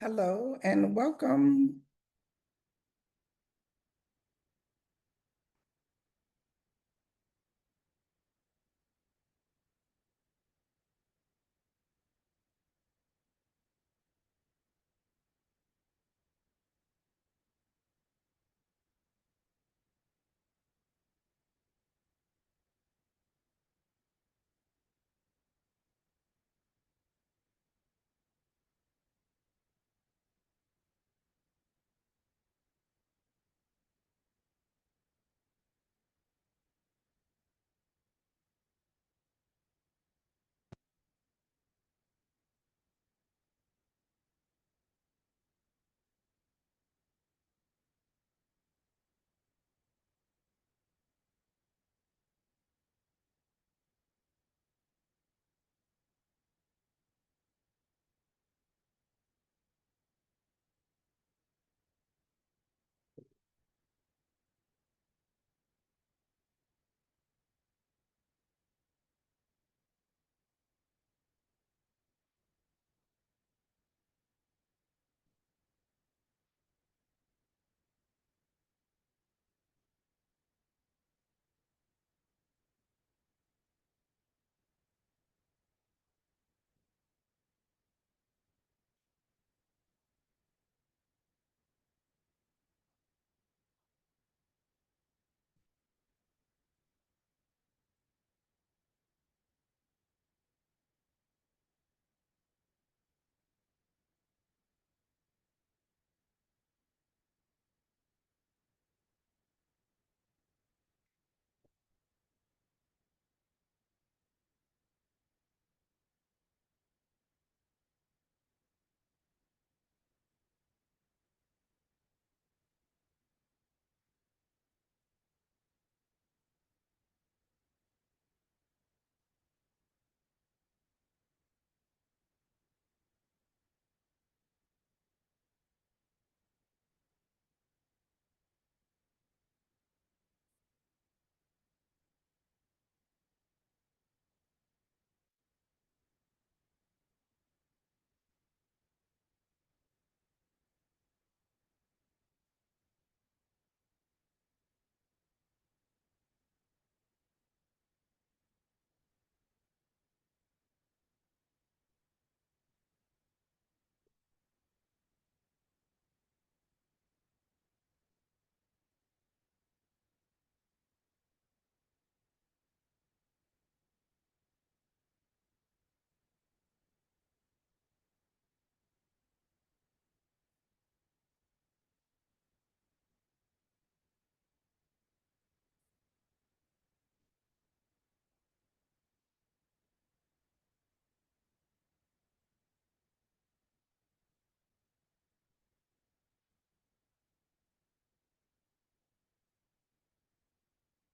Hello and welcome.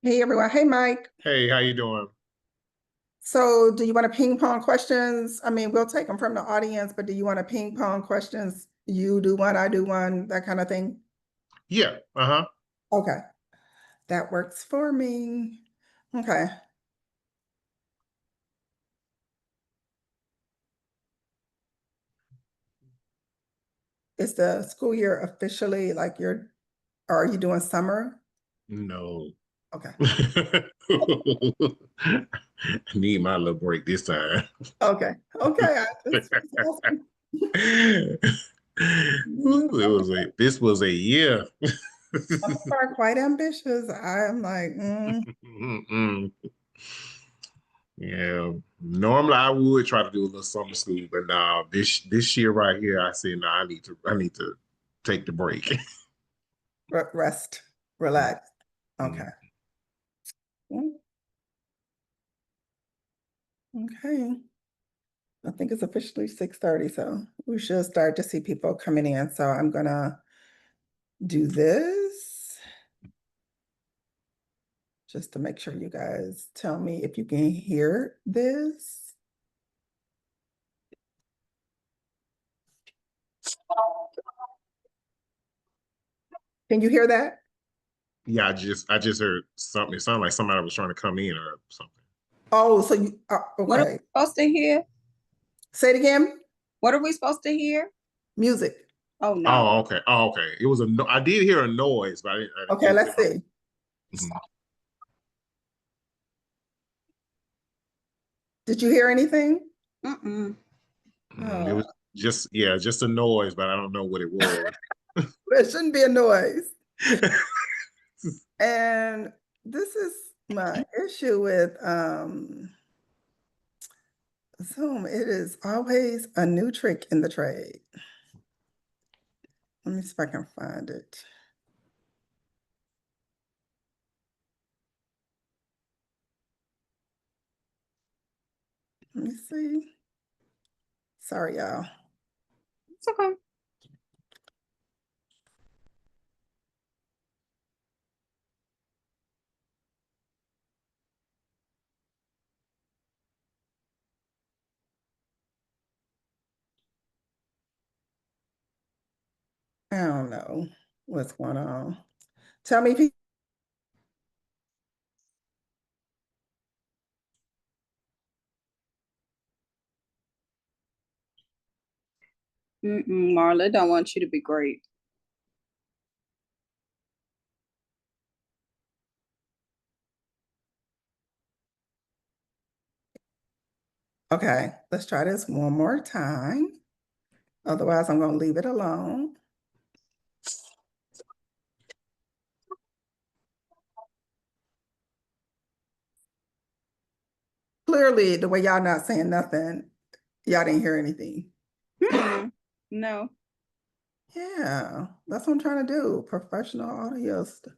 Hey everyone. Hey Mike. Hey, how you doing? So do you want to ping pong questions? I mean, we'll take them from the audience, but do you want to ping pong questions? You do one, I do one, that kind of thing. Yeah, uh-huh. Okay, that works for me. Okay. Is the school year officially like or are you doing summer? No. Okay. I need my little break this time. Okay. Okay. Just asking. Ooh, this was a year. Some people are quite ambitious. I'm like, Mm-mm. Yeah. Normally I would try to do a little summer school, but now this year right here, I said no, I need to take the break. rest, relax. Okay. Mm. Mm, okay. I think it's officially 6:30, so we should start to see people coming in. So I'm gonna do this just to make sure you guys tell me if you can hear this. Can you hear that? Yeah, I just heard something. It sounded like somebody was trying to come in or something. Oh, so What are okay. we supposed to hear? Say it again. What are we supposed to hear? Music. Oh no. Oh, okay. Oh, okay. It was a no I did hear a noise, but I Okay, didn't let's see. Mhm. Did you hear anything? Mm-mm. It Oh, was just yeah, just a noise, but I don't know what it was. there shouldn't be a noise. And this is my issue with Zoom. It is always a new trick in the trade. Let me see if I can find it. Let me see. Sorry, y'all. It's okay. I don't know what's going on. Tell me if you, Mm-mm, Marla don't want you to be great. okay, let's try this one more time. Otherwise, I'm gonna leave it alone. Clearly, the way y'all not saying nothing, y'all didn't hear anything. Mm-mm. No. Yeah, that's what I'm trying to do. Professional audio stuff.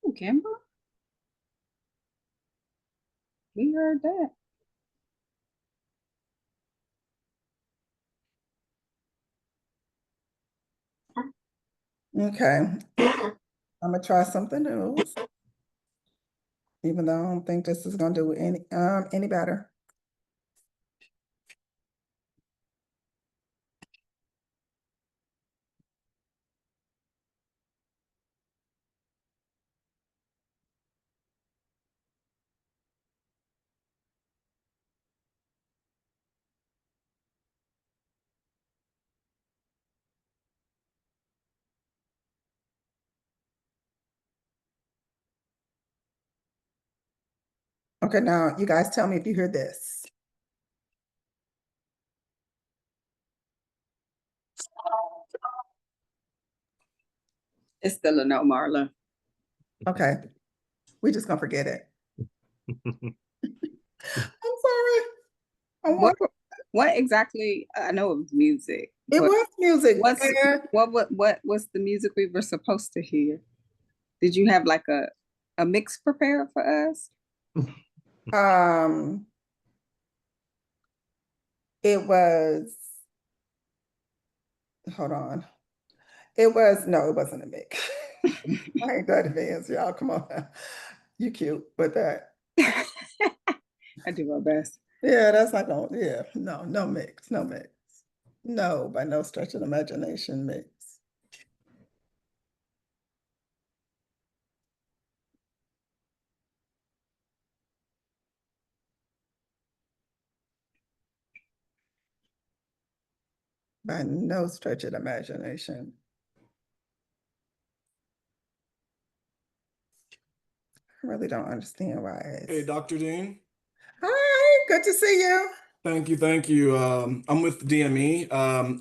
Oh, Kimber, we heard that. Okay, I'm gonna try something else, even though I don't think this is gonna do any better. Okay, now you guys tell me if you hear this. It's still a no, Marla. Okay, we just gonna forget it. I'm sorry. I What want what exactly? I know it was music. it But was music. what's what was the music we were supposed to hear? Did you have like a mix prepared for us? Um, it was, hold on. It was, no, it wasn't a mix. I ain't that advanced, y'all. Come on. You cute with that. I do my best. Yeah, that's not gonna, yeah, no, no mix, no mix. No, by no stretch of the imagination mix. By no stretch of the imagination. I really don't understand why Hey, it's. Dr. Dean. Hi, good to see you. Thank you. Thank you. I'm with DME.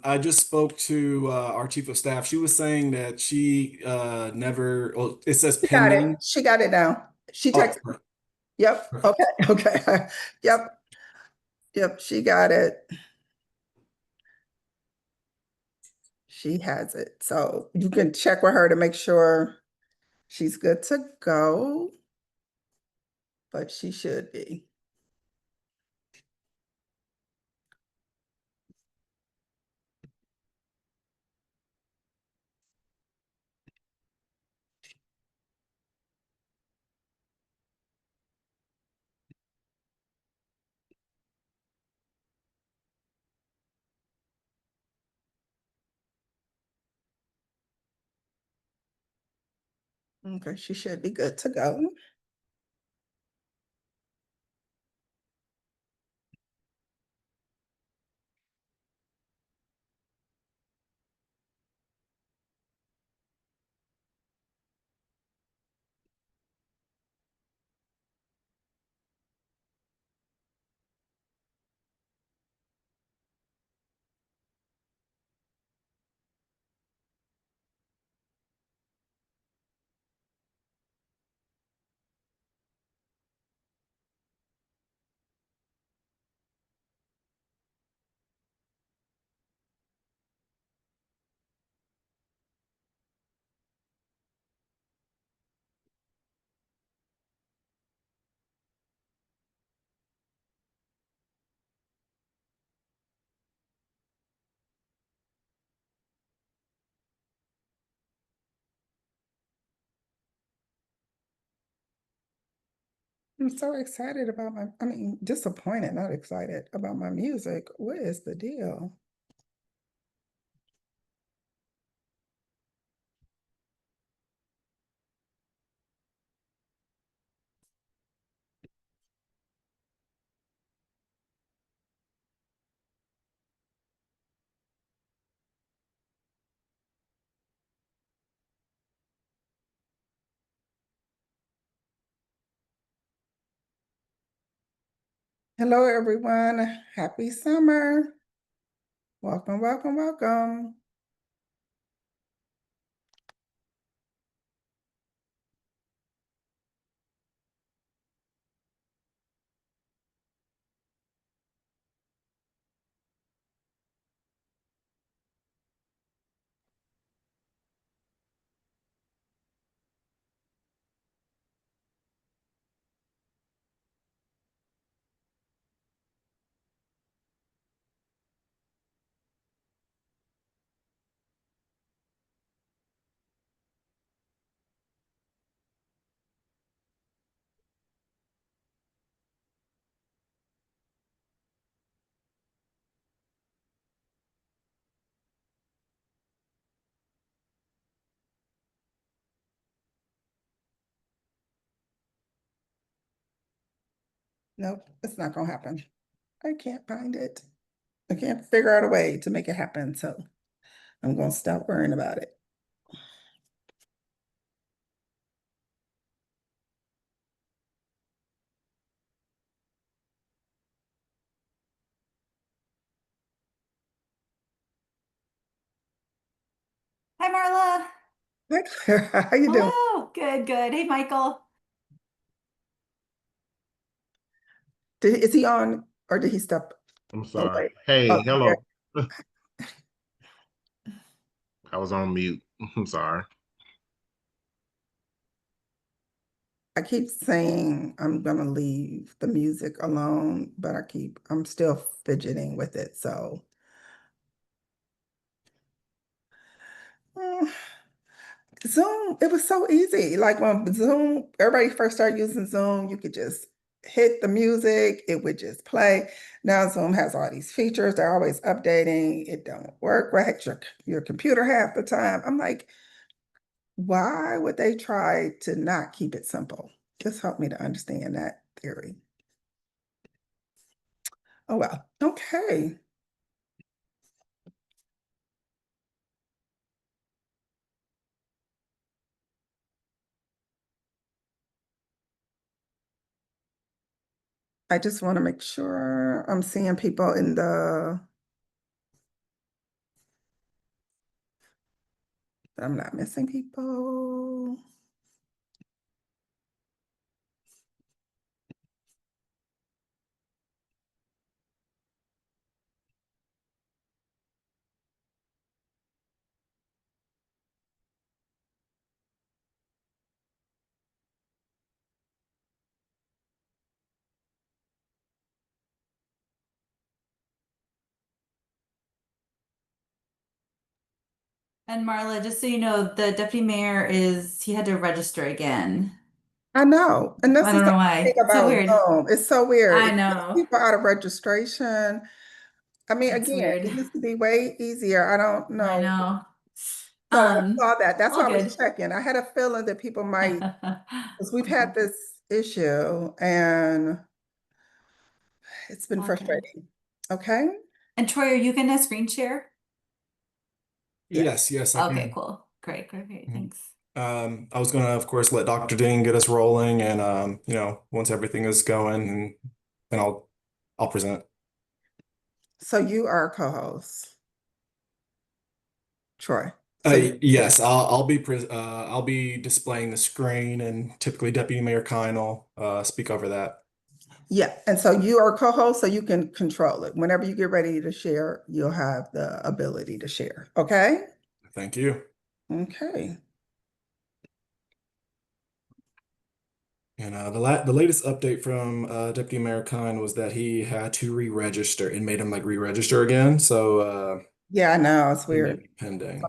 I just spoke to our chief of staff. She was saying that she never, well, it says She got it. pending. She got it now. She Oh, texted me. Yep. Okay. Okay. Yep. Yep. She got it. She has it. So you can check with her to make sure she's good to go, but she should be. Okay, she should be good to go. I'm so excited about disappointed, not excited about my music. What is the deal? Hello, everyone. Happy summer. Welcome, welcome, welcome. Nope, it's not gonna happen. I can't find it. I can't figure out a way to make it happen, so I'm gonna stop worrying about it. Hi, Marla. Hi, Claire. How you doing? Hello. Good, good. Hey, Michael. Is he on or did he step I'm sorry. away? Hey, Oh, hello. I was on mute. I'm sorry. I keep saying I'm gonna leave the music alone, but I'm still fidgeting with it, so. Mm, Zoom, it was so easy. Like when Zoom, everybody first started using Zoom, you could just hit the music, it would just play. Now Zoom has all these features, they're always updating. It don't work right, your computer half the time. I'm like, why would they try to not keep it simple? Just help me to understand that theory. Oh, well, okay. I just want to make sure I'm seeing people in I'm not missing people. And Marla, just so you know, the deputy mayor he had to register again. I know, and this I is don't the know thing why. So about weird. Zoom. It's so weird. I It gets know. people out of registration. I mean, It's again, weird. it used to be way easier. I don't I know. know. So I saw that. That's all why I was good. checking. I had a feeling that people might, because we've had this issue and it's been All good. frustrating. Okay? And Troy, are you gonna screen share? Yes, yes, I Okay, can. cool. Great, great, great. Mhm. Thanks. I was gonna, of course, let Dr. Dean get us rolling, and once everything is going, and I'll present. So you are a co-host, Troy. So Yes, I'll be displaying the screen, and typically Deputy Mayor Kihn will speak over that. yeah, and so you are co-host, so you can control it. Whenever you get ready to share, you'll have the ability to share. Okay? Thank you. Okay. And the latest update from Deputy Mayor Kihn was that he had to re-register and made him like re-register again. So Yeah, I know. It's he may weird. be pending.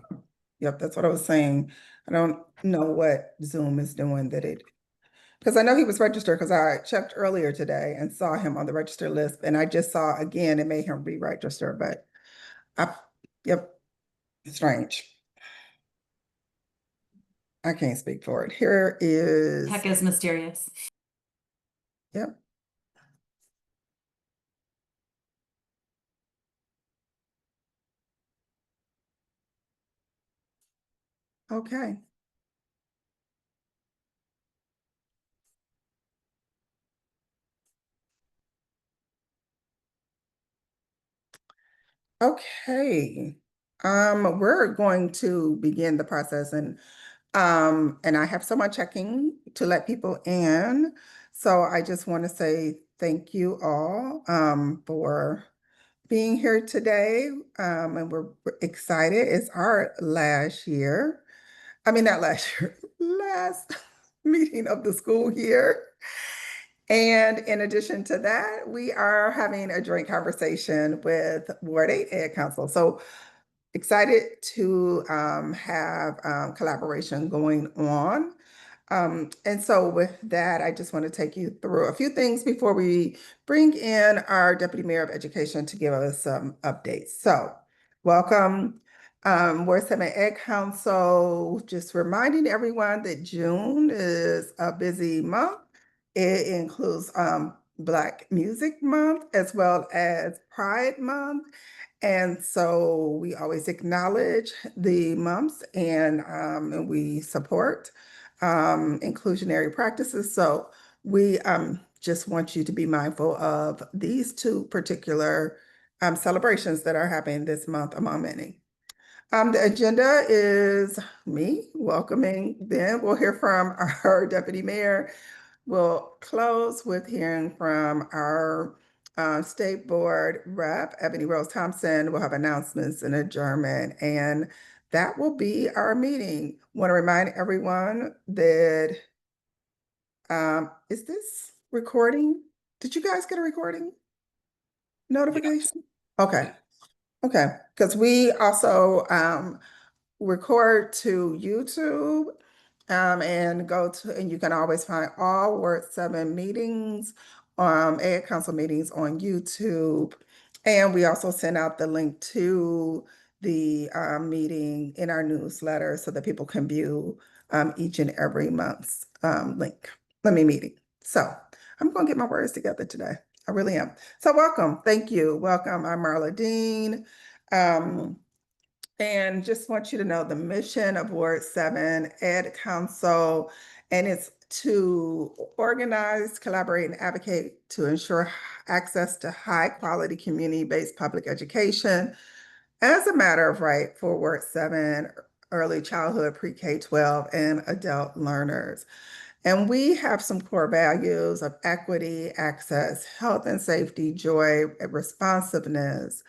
Yep, that's what I was saying. I don't know what Zoom is doing because I know he was registered because I checked earlier today and saw him on the register list, and I just saw again it made him re-register, but yep, strange. I can't speak for it. Here is, Heck is mysterious. yep. Okay. Okay. We're going to begin the process and I have someone checking to let people in. So I just want to say thank you all for being here today. And we're excited. It's our last year. I mean, not last year, last meeting of the school year. And in addition to that, we are having a joint conversation with Ward 8 Ed Council. So excited to have collaboration going on. And so with that, I just want to take you through a few things before we bring in our Deputy Mayor of Education to give us some updates. So welcome, Ward 7 Ed Council. Just reminding everyone that June is a busy month. It includes Black Music Month as well as Pride Month. And so we always acknowledge the months and we support inclusionary practices. So we just want you to be mindful of these two particular celebrations that are happening this month among many. The agenda is me welcoming them. We'll hear from our deputy mayor. We'll close with hearing from our state board rep, Eboni-Rose Thompson. We'll have announcements and adjournment, and that will be our meeting. Want to remind everyone that is this recording? Did you guys get a recording notification? Okay. Okay, because we also record to YouTube and you can always find all Word 7 meetings, Ed Council meetings on YouTube. And we also send out the link to the meeting in our newsletter so that people can view each and every month's meeting. So I'm going to get my words together today. I really am. So welcome. Thank you. Welcome. I'm Marla Dean. And just want you to know the mission of Ward 7 Ed Council, and it's to organize, collaborate, and advocate to ensure access to high quality community-based public education as a matter of right for Ward 7 early childhood, pre-K 12, and adult learners. And we have some core values of equity, access, health and safety, joy, responsiveness.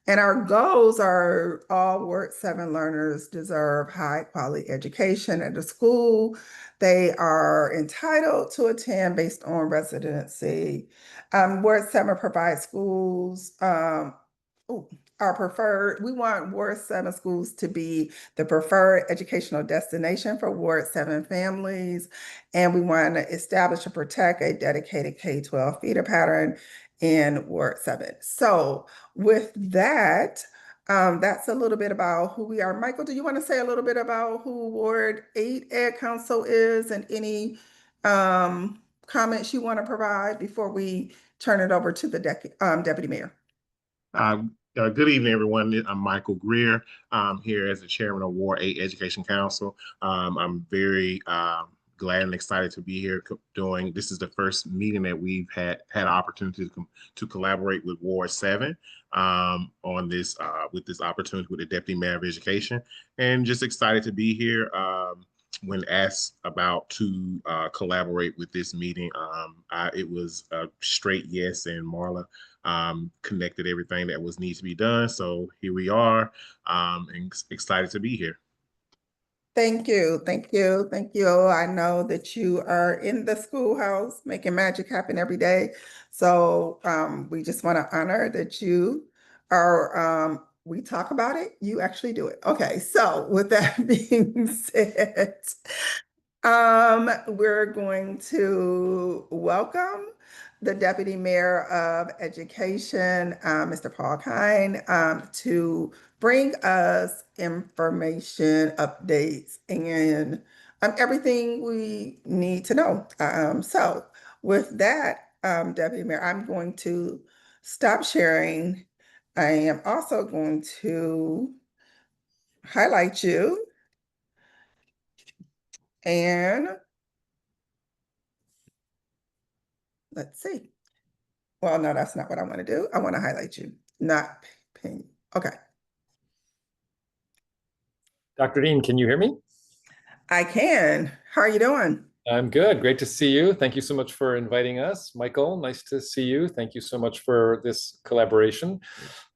And our goals are all Word 7 learners deserve high quality education at the school. They are entitled to attend based on residency. Word 7 provides schools, our preferred, we want Ward 7 schools to be the preferred educational destination for Ward 7 families. And we want to establish and protect a dedicated K-12 feeder pattern in Ward 7. So with that, That's a little bit about who we are. Michael, do you want to say a little bit about who Ward 8 Ed Council is and any comments you want to provide before we turn it over to the Deputy Mayor? Good evening, everyone. I'm Michael Greer. I'm here as the chairman of Ward 8 Education Council. I'm very glad and excited to be here doing. This is the first meeting that we've had opportunity to collaborate with Ward 7 on this with this opportunity with the Deputy Mayor of Education, and just excited to be here. When asked about to collaborate with this meeting, it was a straight yes, and Marla connected everything that was needs to be done. So here we are, and excited to be here. Thank you, thank you, thank you. I know that you are in the schoolhouse making magic happen every day. So we just want to honor that you are, we talk about it, you actually do it. Okay, so with that being said, we're going to welcome the Deputy Mayor of Education, Mr. Paul Kihn, to bring us information, updates, and everything we need to know. So with that, Deputy Mayor, I'm going to stop sharing. I am also going to highlight you. And let's see. Well, no, that's not what I want to do. I want to highlight you, not pin. Okay. Dr. Dean, can you hear me? I can. How are you doing? I'm good. Great to see you. Thank you so much for inviting us. Michael, nice to see you. Thank you so much for this collaboration.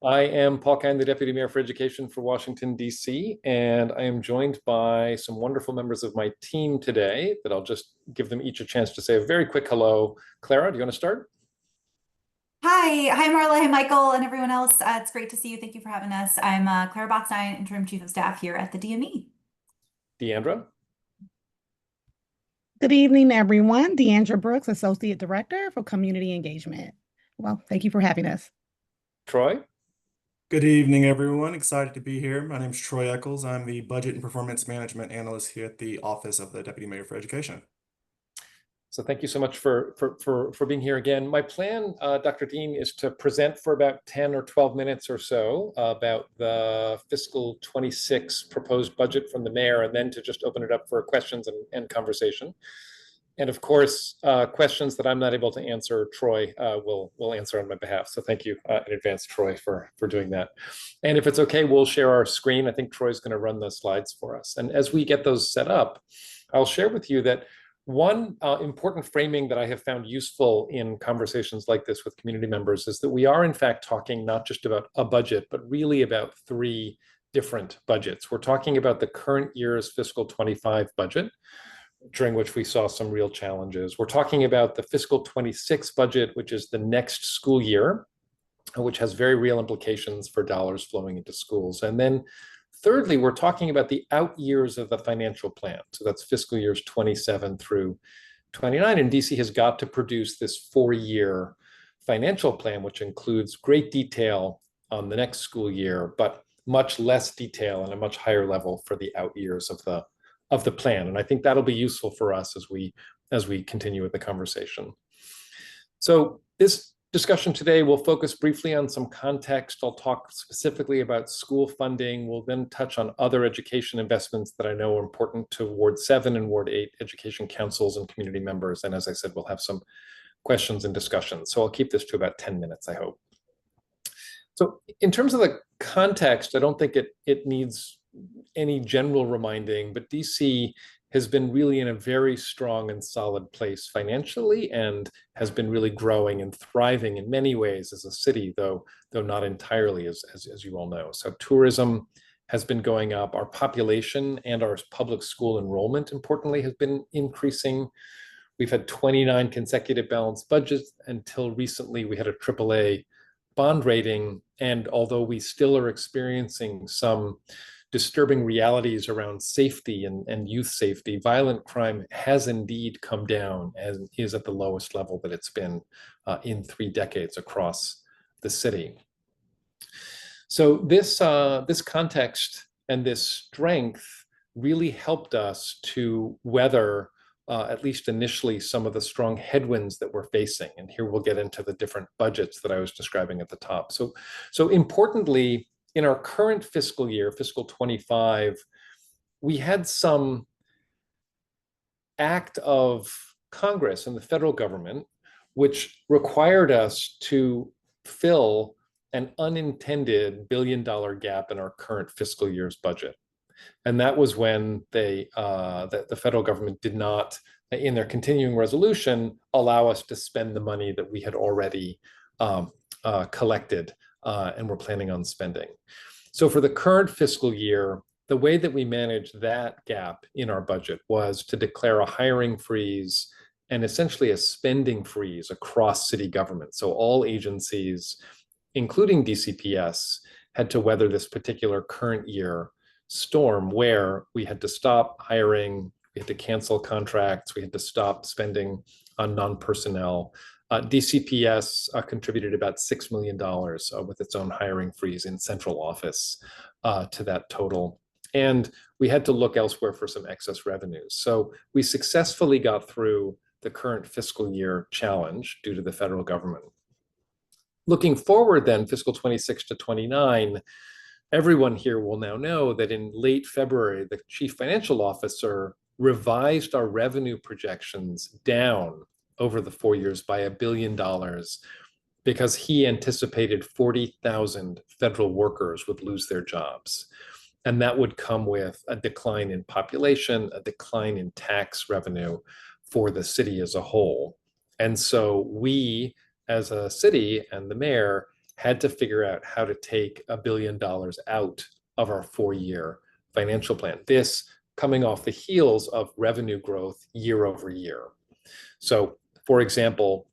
I am Paul Kihn, the Deputy Mayor for Education for Washington, D.C., and I am joined by some wonderful members of my team today that I'll just give them each a chance to say a very quick hello. Clara, do you want to start? Hi, Marla, hi, Michael, and everyone else. It's great to see you. Thank you for having us. I'm Clara Botstein, Interim Chief of Staff here at the DME. Deandra? Good evening, everyone. Deandra Brooks, Associate Director for Community Engagement. Well, thank you for having us. Troy? Good evening, everyone. Excited to be here. My name is Troy Eccles. I'm the Budget and Performance Management Analyst here at the Office of the Deputy Mayor for Education. So thank you so much for being here again. My plan, Dr. Dean, is to present for about 10 or 12 minutes or so about the fiscal 26 proposed budget from the mayor, and then to just open it up for questions and conversation. And of course, questions that I'm not able to answer, Troy will answer on my behalf. So thank you in advance, Troy, for doing that. And if it's okay, we'll share our screen. I think Troy's going to run the slides for us. And as we get those set up, I'll share with you that one important framing that I have found useful in conversations like this with community members is that we are in fact talking not just about a budget, but really about three different budgets. We're talking about the current year's fiscal 25 budget, during which we saw some real challenges. We're talking about the fiscal 26 budget, which is the next school year, which has very real implications for dollars flowing into schools. And then thirdly, we're talking about the out years of the financial plan. So that's fiscal years 27 through 29. And DC has got to produce this 4-year financial plan, which includes great detail on the next school year, but much less detail and a much higher level for the out years of the plan. And I think that'll be useful for us as we continue with the conversation. So this discussion today will focus briefly on some context. I'll talk specifically about school funding. We'll then touch on other education investments that I know are important to Ward 7 and Ward 8 education councils and community members. And as I said, we'll have some questions and discussions. So I'll keep this to about 10 minutes, I hope. So in terms of the context, I don't think it needs any general reminding, but DC has been really in a very strong and solid place financially and has been really growing and thriving in many ways as a city, though not entirely, as you all know. So tourism has been going up. Our population and our public school enrollment, importantly, has been increasing. We've had 29 consecutive balanced budgets. Until recently, we had a AAA bond rating. And although we still are experiencing some disturbing realities around safety and youth safety, violent crime has indeed come down and is at the lowest level that it's been in 3 decades across the city. So this context and this strength really helped us to weather, at least initially, some of the strong headwinds that we're facing. And here we'll get into the different budgets that I was describing at the top. So importantly, in our current fiscal year, fiscal 25, we had some act of Congress and the federal government, which required us to fill an unintended billion-dollar gap in our current fiscal year's budget. And that was when the federal government did not, in their continuing resolution, allow us to spend the money that we had already collected and were planning on spending. So for the current fiscal year, the way that we managed that gap in our budget was to declare a hiring freeze and essentially a spending freeze across city government. So all agencies, including DCPS, had to weather this particular current year storm where we had to stop hiring, we had to cancel contracts, we had to stop spending on non-personnel. DCPS contributed about $6 million with its own hiring freeze in central office to that total. And we had to look elsewhere for some excess revenues. So we successfully got through the current fiscal year challenge due to the federal government. Looking forward then, fiscal 26 to 29, everyone here will now know that in late February, the chief financial officer revised our revenue projections down over the 4 years by $1 billion because he anticipated 40,000 federal workers would lose their jobs. And that would come with a decline in population, a decline in tax revenue for the city as a whole. And so we, as a city and the mayor, had to figure out how to take $1 billion out of our 4-year financial plan. This coming off the heels of revenue growth year over year. So, for example,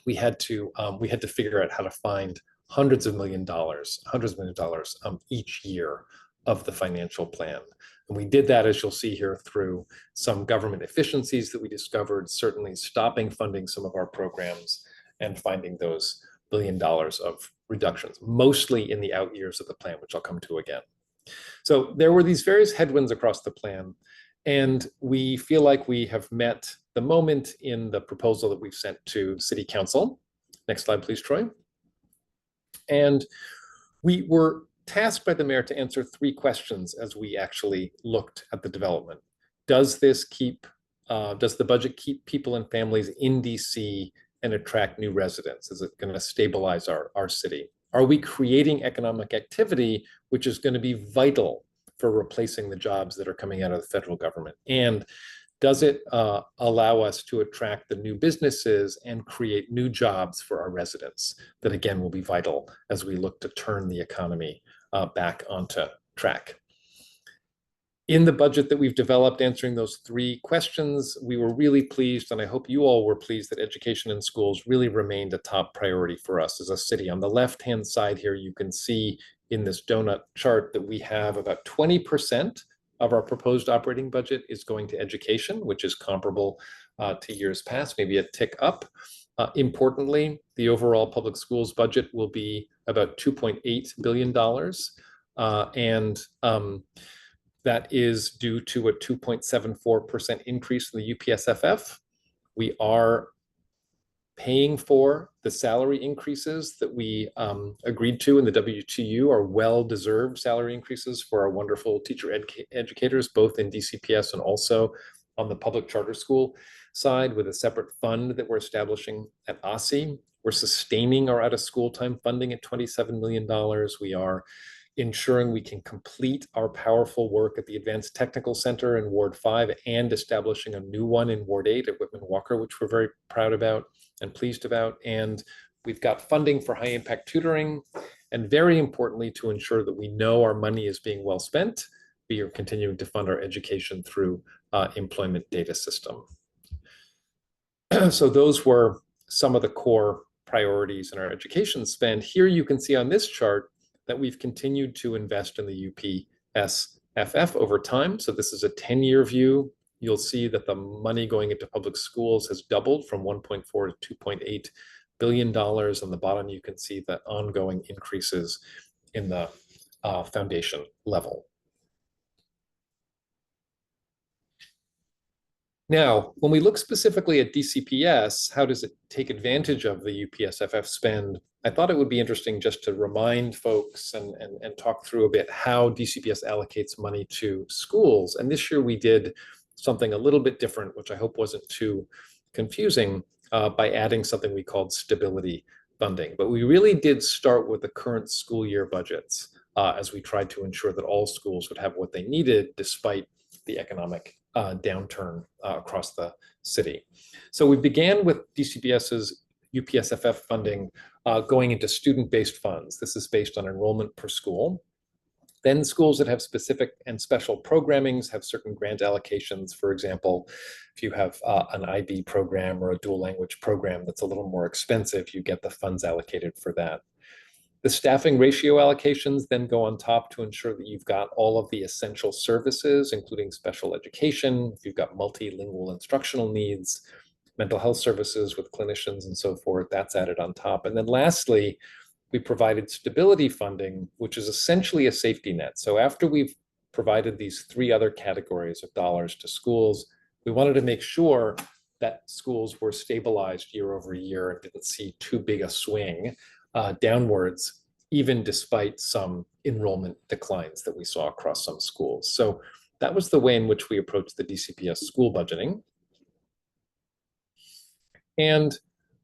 we had to figure out how to find hundreds of millions of dollars each year of the financial plan. And we did that, as you'll see here, through some government efficiencies that we discovered, certainly stopping funding some of our programs and finding those $1 billion of reductions, mostly in the out years of the plan, which I'll come to again. So there were these various headwinds across the plan, and we feel like we have met the moment in the proposal that we've sent to City Council. Next slide, please, Troy. And we were tasked by the mayor to answer 3 questions as we actually looked at the development. Does the budget keep people and families in DC and attract new residents? Is it going to stabilize our city? Are we creating economic activity, which is going to be vital for replacing the jobs that are coming out of the federal government? And does it allow us to attract the new businesses and create new jobs for our residents that, again, will be vital as we look to turn the economy back onto track? In the budget that we've developed answering those 3 questions, we were really pleased, and I hope you all were pleased, that education in schools really remained a top priority for us as a city. On the left-hand side here, you can see in this donut chart that we have about 20% of our proposed operating budget is going to education, which is comparable to years past, maybe a tick up. Importantly, the overall public schools budget will be about $2.8 billion. That is due to a 2.74% increase in the UPSFF. We are paying for the salary increases that we agreed to in the W2U, are well-deserved salary increases for our wonderful teacher educators, both in DCPS and also on the public charter school side, with a separate fund that we're establishing at OSSI. We're sustaining our out-of-school time funding at $27 million. We are ensuring we can complete our powerful work at the Advanced Technical Center in Ward 5 and establishing a new one in Ward 8 at Whitman Walker, which we're very proud about and pleased about. And we've got funding for high impact tutoring. And very importantly, to ensure that we know our money is being well spent, we are continuing to fund our education through employment data system. So those were some of the core priorities in our education spend. Here you can see on this chart that we've continued to invest in the UPSFF over time. So this is a 10-year view. You'll see that the money going into public schools has doubled from 1.4 to $2.8 billion. On the bottom, you can see the ongoing increases in the foundation level. Now, when we look specifically at DCPS, how does it take advantage of the UPSFF spend? I thought it would be interesting just to remind folks and talk through a bit how DCPS allocates money to schools. And this year we did something a little bit different, which I hope wasn't too confusing, by adding something we called stability funding. But we really did start with the current school year budgets as we tried to ensure that all schools would have what they needed despite the economic downturn across the city. So we began with DCPS's UPSFF funding going into student-based funds. This is based on enrollment per school. Then schools that have specific and special programmings have certain grant allocations. For example, if you have an IB program or a dual language program that's a little more expensive, you get the funds allocated for that. The staffing ratio allocations then go on top to ensure that you've got all of the essential services, including special education, if you've got multilingual instructional needs, mental health services with clinicians and so forth, that's added on top. And then lastly, we provided stability funding, which is essentially a safety net. So after we've provided these three other categories of dollars to schools, we wanted to make sure that schools were stabilized year over year and didn't see too big a swing downwards, even despite some enrollment declines that we saw across some schools. So that was the way in which we approached the DCPS school budgeting. And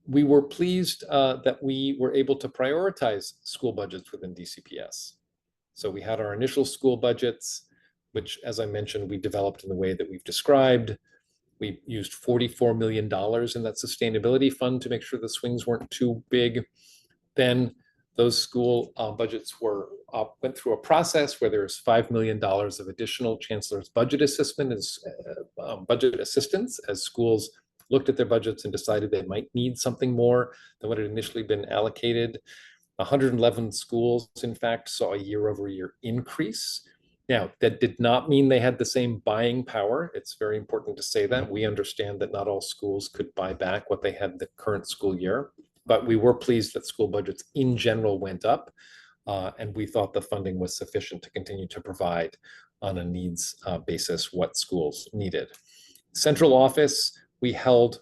we were pleased that we were able to prioritize school budgets within DCPS. So we had our initial school budgets, which, as I mentioned, we developed in the way that we've described. We used $44 million in that sustainability fund to make sure the swings weren't too big. Then those school budgets went through a process where there's $5 million of additional chancellor's budget assistance as schools looked at their budgets and decided they might need something more than what had initially been allocated. 111 schools, in fact, saw a year-over-year increase. Now, that did not mean they had the same buying power. It's very important to say that. We understand that not all schools could buy back what they had the current school year. But we were pleased that school budgets in general went up, and we thought the funding was sufficient to continue to provide on a needs basis what schools needed. Central office, we held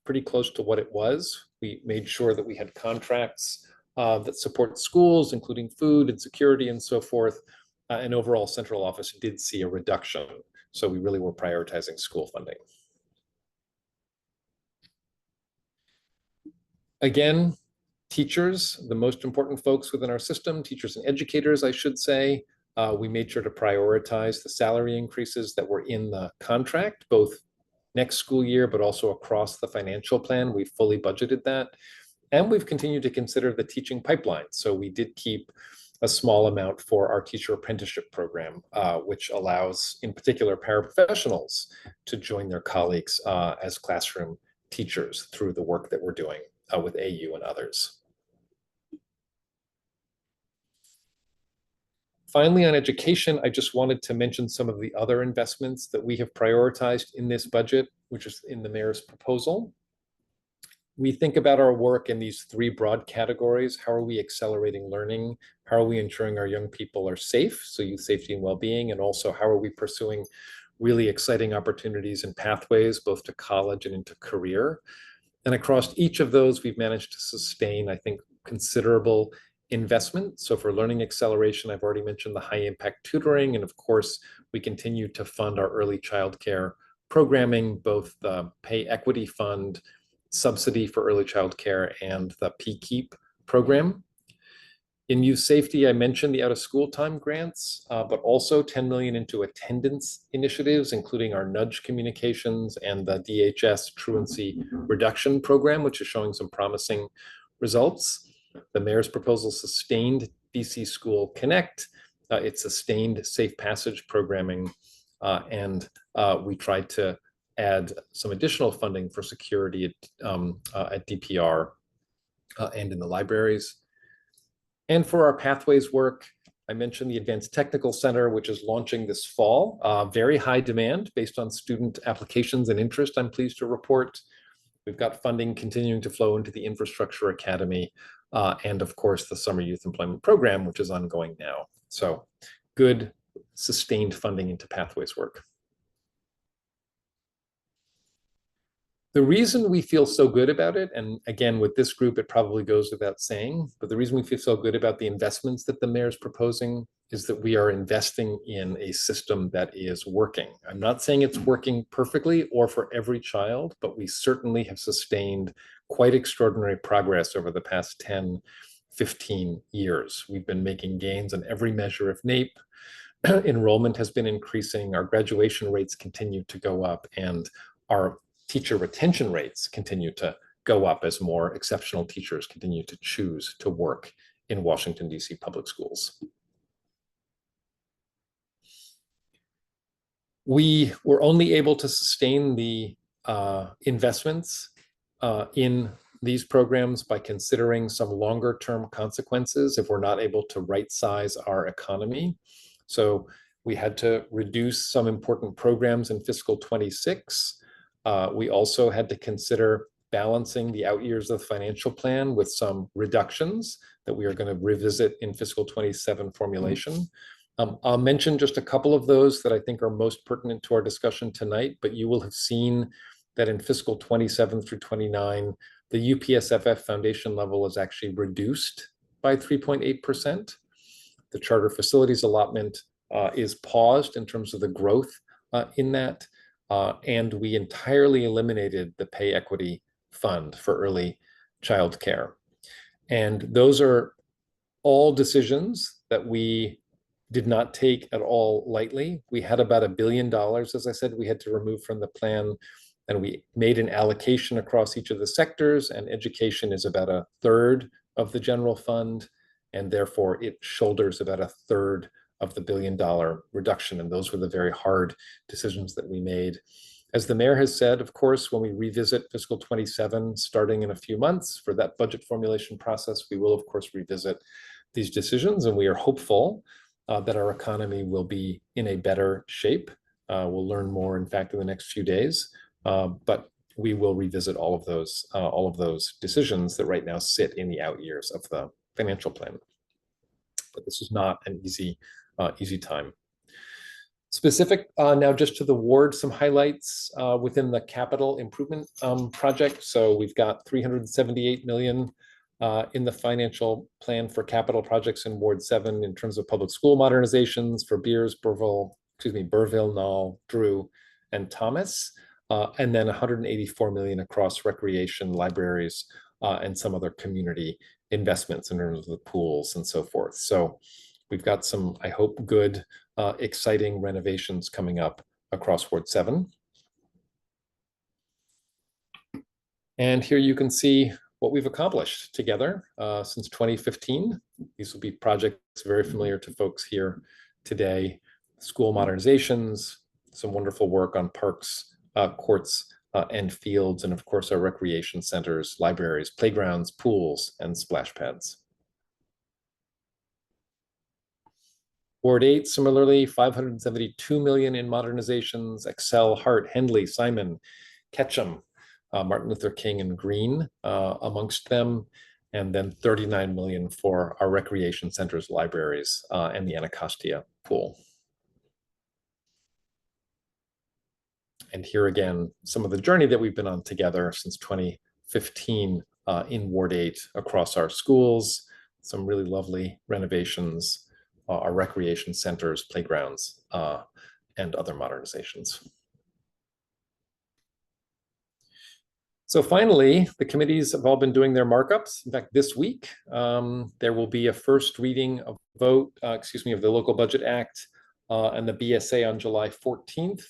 pretty close to what it was. We made sure that we had contracts that support schools, including food and security and so forth. And overall, central office did see a reduction. So we really were prioritizing school funding. Again, teachers, the most important folks within our system, teachers and educators, I should say, we made sure to prioritize the salary increases that were in the contract, both next school year, but also across the financial plan. We fully budgeted that. And we've continued to consider the teaching pipeline. So we did keep a small amount for our teacher apprenticeship program, which allows, in particular, paraprofessionals to join their colleagues as classroom teachers through the work that we're doing with AU and others. Finally, on education, I just wanted to mention some of the other investments that we have prioritized in this budget, which is in the mayor's proposal. We think about our work in these three broad categories. How are we accelerating learning? How are we ensuring our young people are safe? So youth safety and well-being, and also how are we pursuing really exciting opportunities and pathways, both to college and into career? And across each of those, we've managed to sustain, I think, considerable investment. So for learning acceleration, I've already mentioned the high impact tutoring. And of course, we continue to fund our early childcare programming, both the Pay Equity Fund, subsidy for early childcare, and the PKEEP program. In youth safety, I mentioned the out of school time grants, but also 10 million into attendance initiatives, including our nudge communications and the DHS truancy reduction program, which is showing some promising results. The mayor's proposal sustained DC School Connect. It sustained safe passage programming, and we tried to add some additional funding for security at DPR and in the libraries. And for our pathways work, I mentioned the Advanced Technical Center, which is launching this fall. Very high demand based on student applications and interest, I'm pleased to report. We've got funding continuing to flow into the Infrastructure Academy, and of course the Summer Youth Employment Program, which is ongoing now. So good sustained funding into pathways work. The reason we feel so good about it, and again, with this group, it probably goes without saying, but the reason we feel so good about the investments that the mayor is proposing is that we are investing in a system that is working. I'm not saying it's working perfectly or for every child, but we certainly have sustained quite extraordinary progress over the past 10, 15 years. We've been making gains on every measure of NAEP. Enrollment has been increasing, our graduation rates continue to go up, and our teacher retention rates continue to go up as more exceptional teachers continue to choose to work in Washington, D.C. public schools. We were only able to sustain the investments in these programs by considering some longer term consequences if we're not able to right size our economy. So we had to reduce some important programs in fiscal 26. We also had to consider balancing the out years of the financial plan with some reductions that we are going to revisit in fiscal 27 formulation. I'll mention just a couple of those that I think are most pertinent to our discussion tonight, but you will have seen that in fiscal 27 through 29, the UPSFF foundation level is actually reduced by 3.8%. The charter facilities allotment is paused in terms of the growth in that. And we entirely eliminated the pay equity fund for early childcare. And those are all decisions that we did not take at all lightly. We had about $1 billion, as I said, we had to remove from the plan, and we made an allocation across each of the sectors, and education is about 1/3 of the general fund, and therefore it shoulders about 1/3 of the $1 billion reduction. And those were the very hard decisions that we made. As the mayor has said, of course, when we revisit fiscal 27, starting in a few months for that budget formulation process, we will of course revisit these decisions, and we are hopeful that our economy will be in a better shape. We'll learn more, in fact, in the next few days, but we will revisit all of those decisions that right now sit in the out years of the financial plan. But this is not an easy time. Specific now just to the ward, some highlights within the capital improvement project. So we've got $378 million in the financial plan for capital projects in Ward 7 in terms of public school modernizations for Burville, Knoll, Drew, and Thomas. And then $184 million across recreation, libraries, and some other community investments in terms of the pools and so forth. So we've got some, I hope, good, exciting renovations coming up across Ward 7. And here you can see what we've accomplished together since 2015. These will be projects very familiar to folks here today. School modernizations, some wonderful work on parks, courts, and fields, and of course our recreation centers, libraries, playgrounds, pools, and splash pads. Ward 8, similarly, $572 million in modernizations, Excel, Hart, Henley, Simon, Ketchum, Martin Luther King, and Green amongst them, and then $39 million for our recreation centers, libraries, and the Anacostia pool. And here again, some of the journey that we've been on together since 2015 in Ward 8 across our schools, some really lovely renovations, our recreation centers, playgrounds, and other modernizations. So finally, the committees have all been doing their markups. In fact, this week, there will be a first reading of vote, of the Local Budget Act and the BSA on July 14th,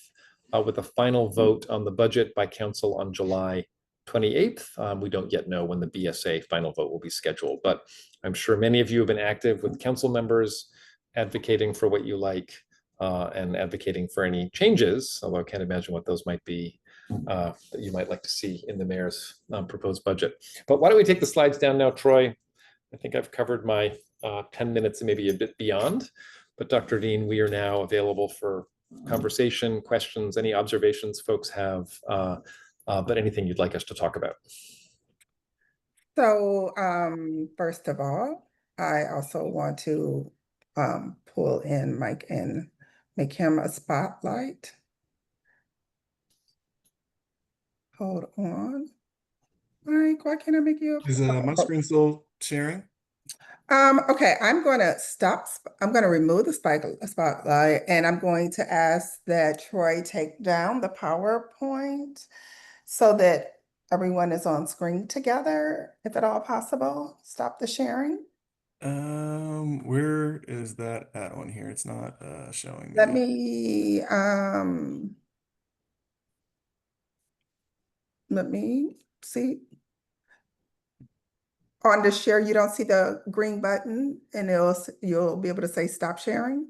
with a final vote on the budget by council on July 28th. We don't yet know when the BSA final vote will be scheduled, but I'm sure many of you have been active with council members advocating for what you like and advocating for any changes, although I can't imagine what those might be that you might like to see in the mayor's proposed budget. But why don't we take the slides down now, Troy? I think I've covered my 10 minutes and maybe a bit beyond, but Dr. Dean, we are now available for conversation, questions, any observations folks have, but anything you'd like us to talk about. So, first of all, I also want to pull in Mike and make him a spotlight. Hold on. Mike, why can't I make you Is my screen still sharing? Okay, I'm going to stop. I'm going to remove the spotlight, and I'm going to ask that Troy take down the PowerPoint so that everyone is on screen together, if at all possible. Stop the sharing. Where is that at on here? It's not showing Let me. Let me see. On the share, you don't see the green button, and you'll be able to say stop sharing.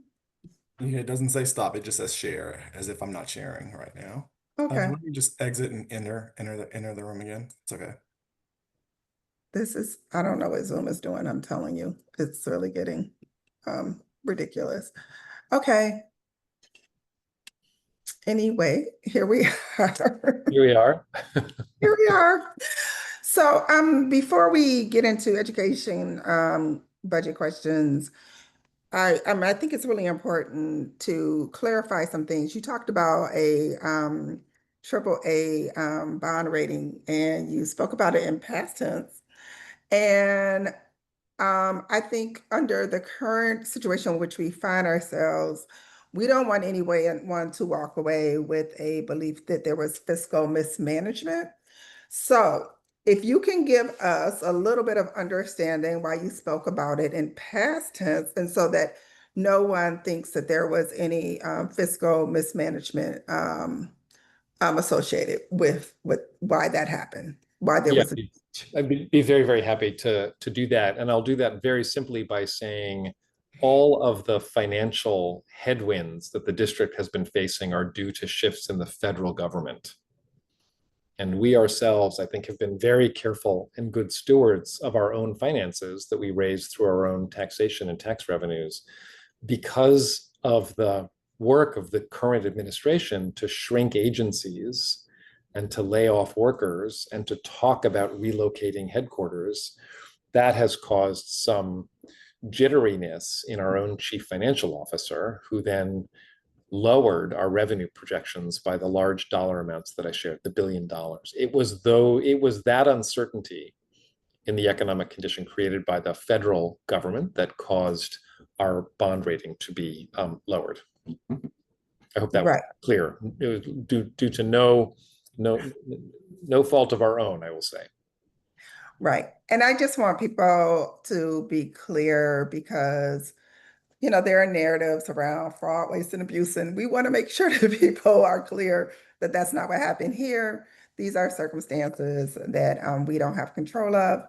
Yeah, it doesn't say stop, it just says share, as if I'm not sharing right now. Okay, Let me just exit and enter the room again. It's okay. I don't know what Zoom is doing, I'm telling you. It's really getting ridiculous. Okay. Anyway, here we are. Here we are. Here we are. So before we get into education budget questions, I think it's really important to clarify some things. You talked about a triple A bond rating, and you spoke about it in past tense. And I think under the current situation in which we find ourselves, we don't want anyone to walk away with a belief that there was fiscal mismanagement. So if you can give us a little bit of understanding why you spoke about it in past tense, and so that no one thinks that there was any fiscal mismanagement associated with why that happened, why there Yeah, was. I'd be very, very happy to do that. And I'll do that very simply by saying all of the financial headwinds that the district has been facing are due to shifts in the federal government. And we ourselves, I think, have been very careful and good stewards of our own finances that we raise through our own taxation and tax revenues because of the work of the current administration to shrink agencies and to lay off workers and to talk about relocating headquarters. That has caused some jitteriness in our own chief financial officer, who then lowered our revenue projections by the large dollar amounts that I shared, the $1 billion. It was that uncertainty in the economic condition created by the federal government that caused our bond rating to be lowered. I hope that was clear. It was due to no fault of our own, I will say. Right. And I just want people to be clear because, there are narratives around fraud, waste, and abuse, and we want to make sure that people are clear that that's not what happened here. These are circumstances that we don't have control of.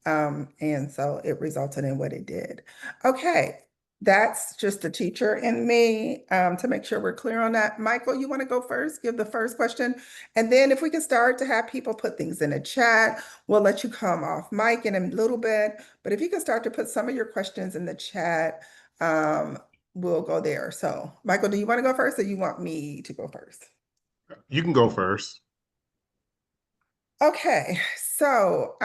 And so it resulted in what it did. Okay. That's just the teacher in me to make sure we're clear on that. Michael, you want to go first? Give the first question. And then if we can start to have people put things in the chat, we'll let you come off mic in a little bit. But if you can start to put some of your questions in the chat, we'll go there. So Michael, do you want to go first or you want me to go first? You can go first. Okay, so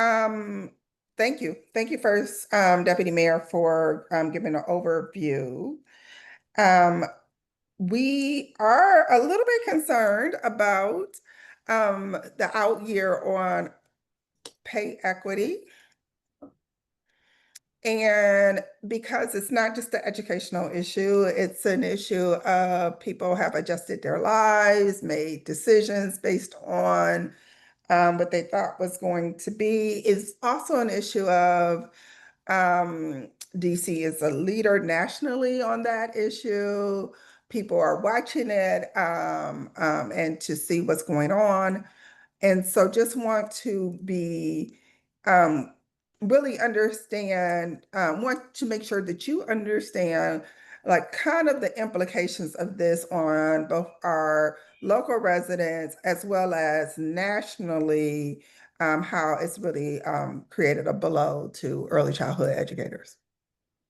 thank you. Thank you first, Deputy Mayor, for giving an overview. We are a little bit concerned about the out year on pay equity. And because it's not just an educational issue, it's an issue of people have adjusted their lives, made decisions based on what they thought was going to be. It's also an issue of DC is a leader nationally on that issue. People are watching it and to see what's going on. And so just want to be really understand, want to make sure that you understand like kind of the implications of this on both our local residents as well as nationally, how it's really created a blow to early childhood educators.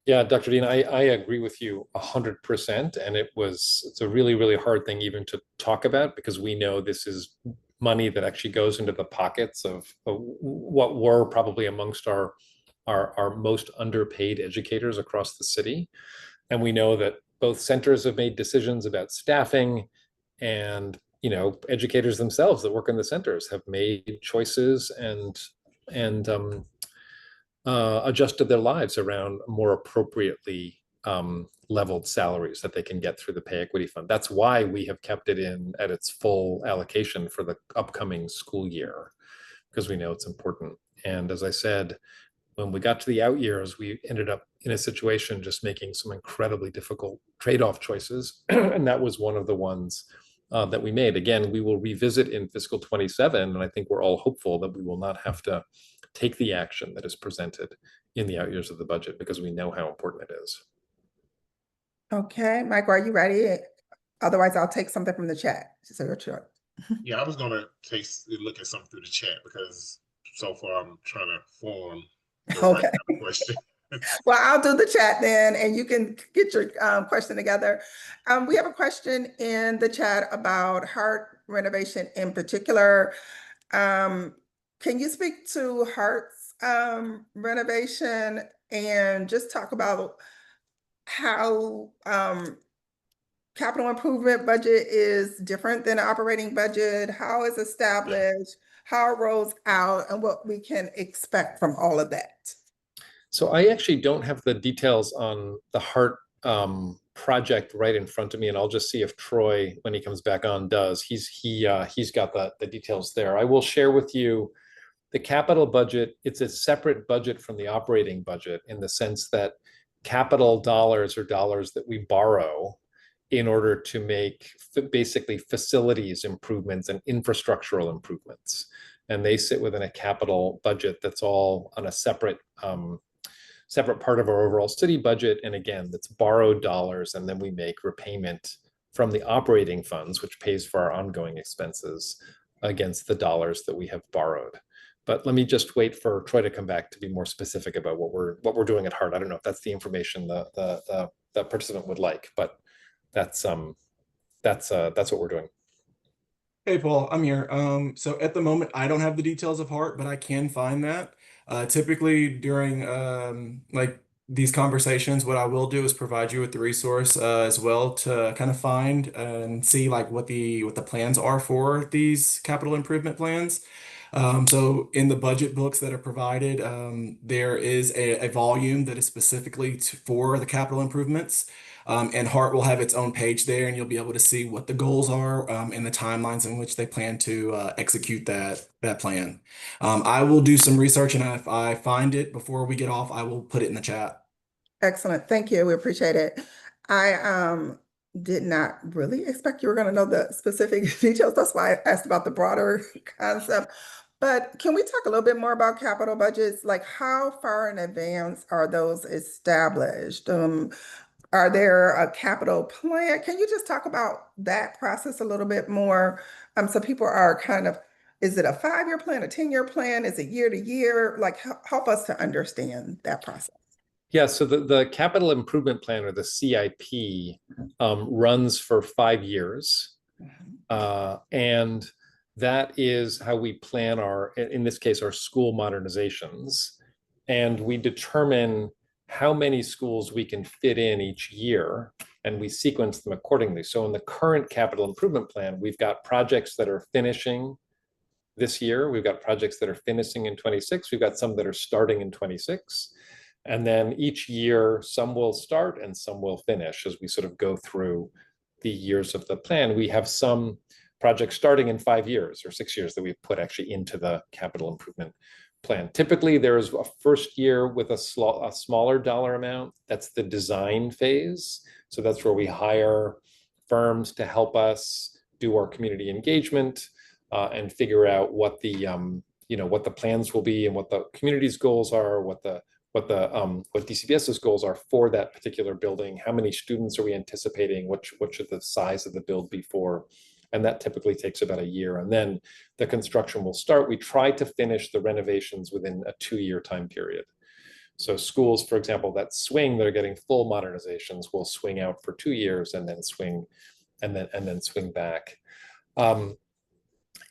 Yeah, Dr. Dean, I agree with you 100%. And it's a really, really hard thing even to talk about because we know this is money that actually goes into the pockets of what were probably amongst our most underpaid educators across the city. And we know that both centers have made decisions about staffing, and educators themselves that work in the centers have made choices and adjusted their lives around more appropriately leveled salaries that they can get through the pay equity fund. That's why we have kept it in at its full allocation for the upcoming school year, because we know it's important. And as I said, when we got to the out years, we ended up in a situation just making some incredibly difficult trade-off choices. And that was one of the ones that we made. Again, we will revisit in fiscal 27, and I think we're all hopeful that we will not have to take the action that is presented in the out years of the budget, because we know how important it is. Okay, Michael, are you ready? Otherwise, I'll take something from the chat. So you're sure. Yeah, I was gonna look at something through the chat, because so far I'm trying to form the right Okay. kind of question. Well, I'll do the chat then, and you can get your question together. We have a question in the chat about Hart renovation in particular. Can you speak to Hart's renovation and just talk about how capital improvement budget is different than operating budget, how it's established, how it rolls out, and what we can expect from all of that? So I actually don't have the details on the Hart project right in front of me, and I'll just see if Troy, when he comes back on, does. He's got the details there. I will share with you the capital budget. It's a separate budget from the operating budget, in the sense that capital dollars are dollars that we borrow in order to make basically facilities improvements and infrastructural improvements. And they sit within a capital budget that's all on a separate part of our overall city budget. And again, that's borrowed dollars, and then we make repayment from the operating funds, which pays for our ongoing expenses, against the dollars that we have borrowed. But let me just wait for Troy to come back to be more specific about what we're doing at Hart. I don't know if that's the information the participant would like, but that's what we're doing. Hey, Paul, I'm here. So at the moment, I don't have the details of Hart, but I can find that. Typically during like these conversations, what I will do is provide you with the resource as well, to kind of find and see like what the plans are for these capital improvement plans. So in the budget books that are provided, there is a volume that is specifically for the capital improvements. And Hart will have its own page there, and you'll be able to see what the goals are and the timelines in which they plan to execute that plan. I will do some research, and if I find it before we get off, I will put it in the chat. Excellent. Thank you. We appreciate it. I did not really expect you were going to know the specific details. That's why I asked about the broader concept. But can we talk a little bit more about capital budgets? Like, how far in advance are those established? Are there a capital plan? Can you just talk about that process a little bit more? So people are kind of, is it a 5-year plan, a 10-year plan? Is it year to year? Like, help us to understand that process. Yeah, so the capital improvement plan, or the CIP, runs for 5 years. And that is how we plan in this case, our school modernizations. And we determine how many schools we can fit in each year, and we sequence them accordingly. So in the current capital improvement plan, we've got projects that are finishing this year. We've got projects that are finishing in 26. We've got some that are starting in 26. And then each year, some will start and some will finish as we sort of go through the years of the plan. We have some projects starting in 5 years or 6 years that we've put actually into the capital improvement plan. Typically, there is a first year with a smaller dollar amount. That's the design phase. So that's where we hire firms to help us do our community engagement and figure out what the what the plans will be, and what the community's goals are, what DCPS's goals are for that particular building. How many students are we anticipating? What should the size of the build be for? And that typically takes about a year. And then the construction will start. We try to finish the renovations within a 2-year time period. So schools, for example, that are getting full modernizations will swing out for 2 years and then swing back.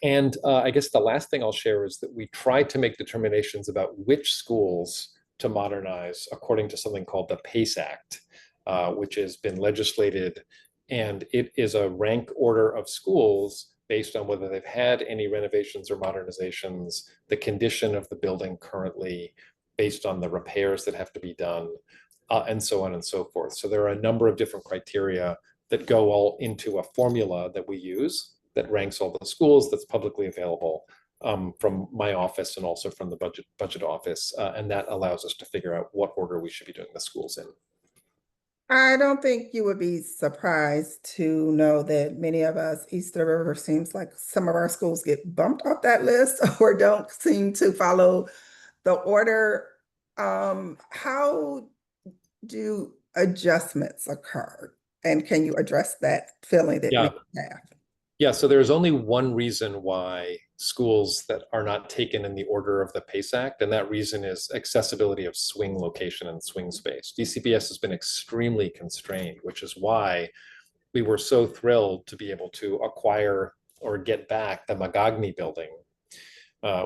And I guess the last thing I'll share is that we try to make determinations about which schools to modernize according to something called the PACE Act, which has been legislated, and it is a rank order of schools based on whether they've had any renovations or modernizations, the condition of the building currently, based on the repairs that have to be done, and so on and so forth. So there are a number of different criteria that go all into a formula that we use that ranks all the schools, that's publicly available from my office and also from the budget office. And that allows us to figure out what order we should be doing the schools in. I don't think you would be surprised to know that many of us east of the river seems like some of our schools get bumped off that list or don't seem to follow the order. How do adjustments occur? And can you address that feeling that we have? Yeah, so there's only one reason why schools that are not taken in the order of the PACE Act, and that reason is accessibility of swing location and swing space. DCPS has been extremely constrained, which is why we were so thrilled to be able to acquire or get back the Magogny building,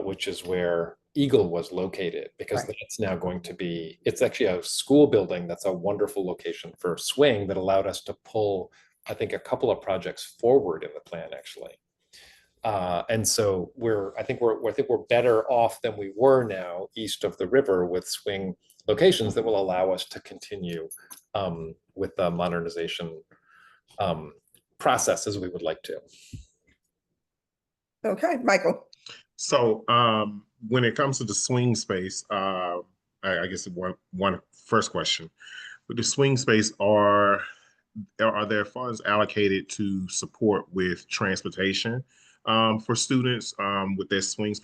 which is where Eagle was located, because that's now going to be, it's actually a school building that's a wonderful location for swing that allowed us to pull, I think, a couple of projects forward in the plan, actually. And so I think we're better off than we were now east of the river with swing locations that will allow us to continue with the modernization process as we would like to. Okay, Michael. So when it comes to the swing space, I guess one first question, with the swing space, are there funds allocated to support with transportation for students with their swing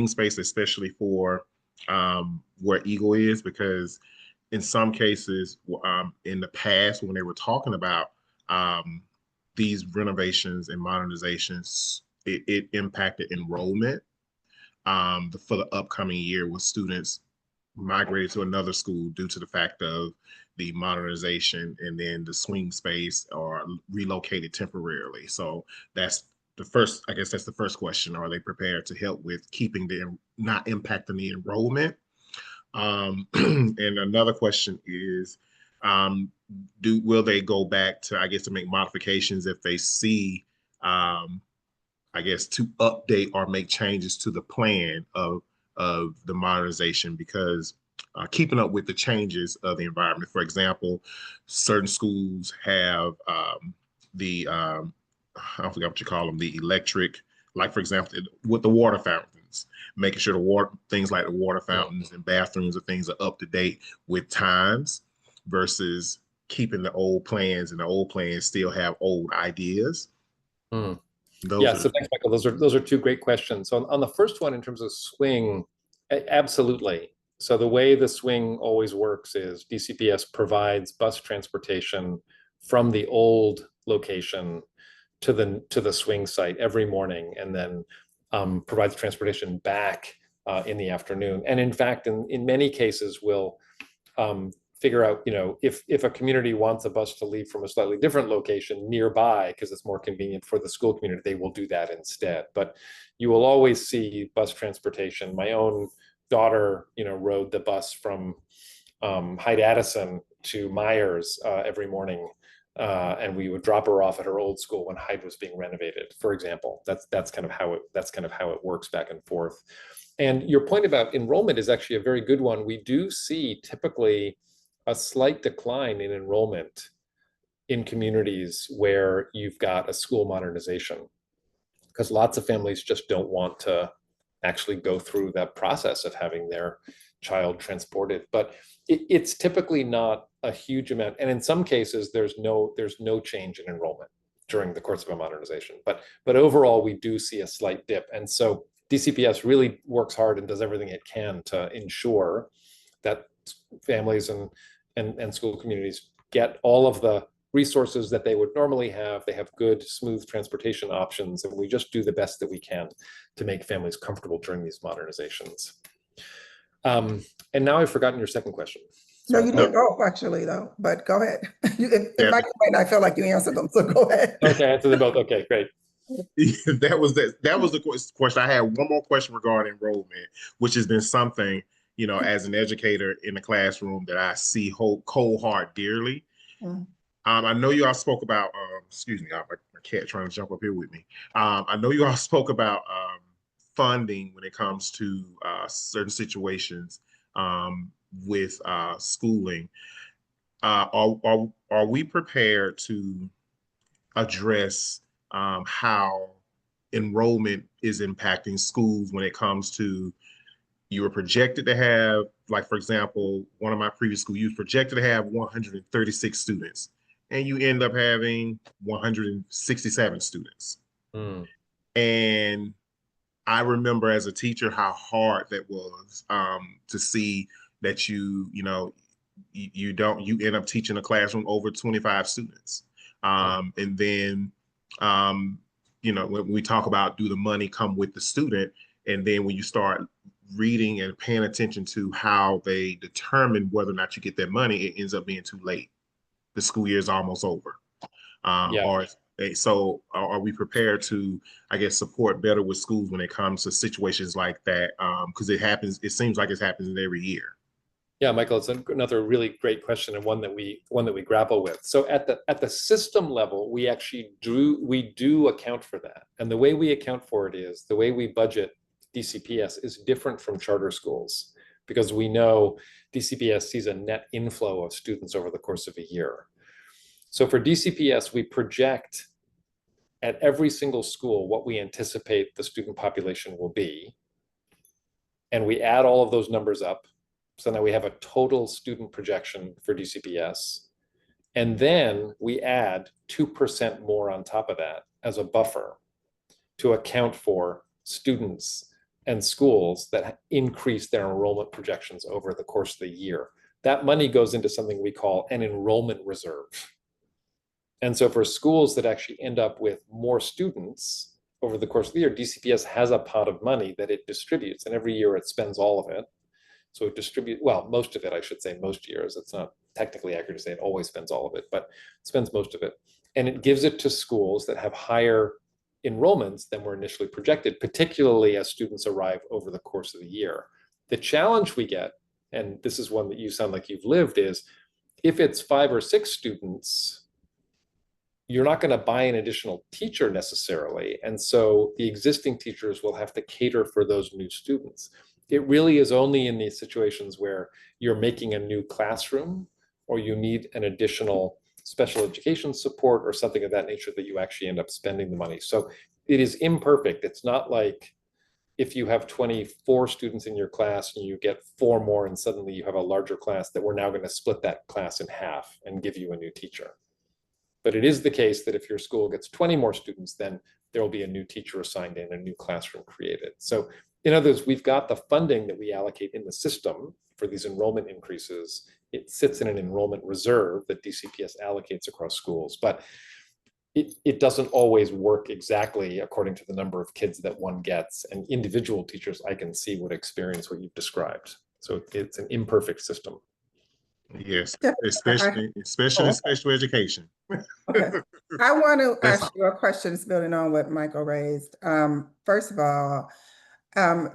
space, especially for where Eagle is? Because in some cases, in the past, when they were talking about these renovations and modernizations, it impacted enrollment for the upcoming year, with students migrated to another school due to the fact of the modernization, and then the swing space or relocated temporarily. So that's the first, I guess that's the first question. Are they prepared to help with keeping not impacting the enrollment? And another question is, will they go back to, I guess, to make modifications if they see, I guess, to update or make changes to the plan of the modernization, because keeping up with the changes of the environment. For example, certain schools have I forgot what you call them, the electric, like for example, with the water fountains, making sure things like the water fountains and bathrooms and things are up to date with times, versus keeping the old plans, and the old plans still have old ideas. So thanks, Michael. Those are two great questions. So on the first one, in terms of swing, absolutely. So the way the swing always works is DCPS provides bus transportation from the old location to the swing site every morning, and then provides transportation back in the afternoon. And in fact, in many cases, we'll figure out, if a community wants a bus to leave from a slightly different location nearby because it's more convenient for the school community, they will do that instead. But you will always see bus transportation. My own daughter, rode the bus from Hyde-Addison to Myers every morning, and we would drop her off at her old school when Hyde was being renovated, for example. That's kind of how it works back and forth. And your point about enrollment is actually a very good one. We do see typically a slight decline in enrollment in communities where you've got a school modernization, because lots of families just don't want to actually go through that process of having their child transported. But it's typically not a huge amount, and in some cases there's no change in enrollment during the course of a modernization. But overall, we do see a slight dip, and so DCPS really works hard and does everything it can to ensure that families and school communities get all of the resources that they would normally have. They have good, smooth transportation options, and we just do the best that we can to make families comfortable during these modernizations. And now I've forgotten your second question. No, you didn't go actually, though, but go ahead. If Michael might not feel like you answered them, so go ahead. Okay, answer them both. Okay, great. That was the question. I had one more question regarding enrollment, which has been something, as an educator in the classroom that I see cold hard dearly. Mm. I know you all spoke about, excuse me, my cat trying to jump up here with me. I know you all spoke about funding when it comes to certain situations with schooling. Are we prepared to address how enrollment is impacting schools when it comes to you were projected to have, like, for example, one of my previous school, you was projected to have 136 students, and you end up having 167 students. Mm. And I remember as a teacher how hard that was to see that you end up teaching a classroom over 25 students. And then, when we talk about do the money come with the student, and then when you start reading and paying attention to how they determine whether or not you get that money, it ends up being too late. The school year is almost over. So are we prepared to, I guess, support better with schools when it comes to situations like that? Because it seems like it's happening every year. Yeah, Michael, it's another really great question, and one that we grapple with. So at the system level, we actually do account for that. And the way we account for it is the way we budget DCPS is different from charter schools, because we know DCPS sees a net inflow of students over the course of a year. So for DCPS, we project at every single school what we anticipate the student population will be. And we add all of those numbers up. So now we have a total student projection for DCPS. And then we add 2% more on top of that as a buffer to account for students and schools that increase their enrollment projections over the course of the year. That money goes into something we call an enrollment reserve. And so for schools that actually end up with more students over the course of the year, DCPS has a pot of money that it distributes, and every year it spends all of it. So it distributes, well, most of it, I should say, most years. It's not technically accurate to say it always spends all of it, but it spends most of it. And it gives it to schools that have higher enrollments than were initially projected, particularly as students arrive over the course of the year. The challenge we get, and this is one that you sound like you've lived, is if it's 5 or 6 students, you're not going to buy an additional teacher necessarily. And so the existing teachers will have to cater for those new students. It really is only in these situations where you're making a new classroom or you need an additional special education support or something of that nature that you actually end up spending the money. So it is imperfect. It's not like if you have 24 students in your class and you get 4 more and suddenly you have a larger class that we're now going to split that class in half and give you a new teacher. But it is the case that if your school gets 20 more students, then there will be a new teacher assigned in, a new classroom created. So in other words, we've got the funding that we allocate in the system for these enrollment increases. It sits in an enrollment reserve that DCPS allocates across schools, but it doesn't always work exactly according to the number of kids that one gets, and individual teachers I can see would experience what you've described. So it's an imperfect system. Yes, especially in special education. Okay. I want to ask you a question building on what Michael raised. First of all,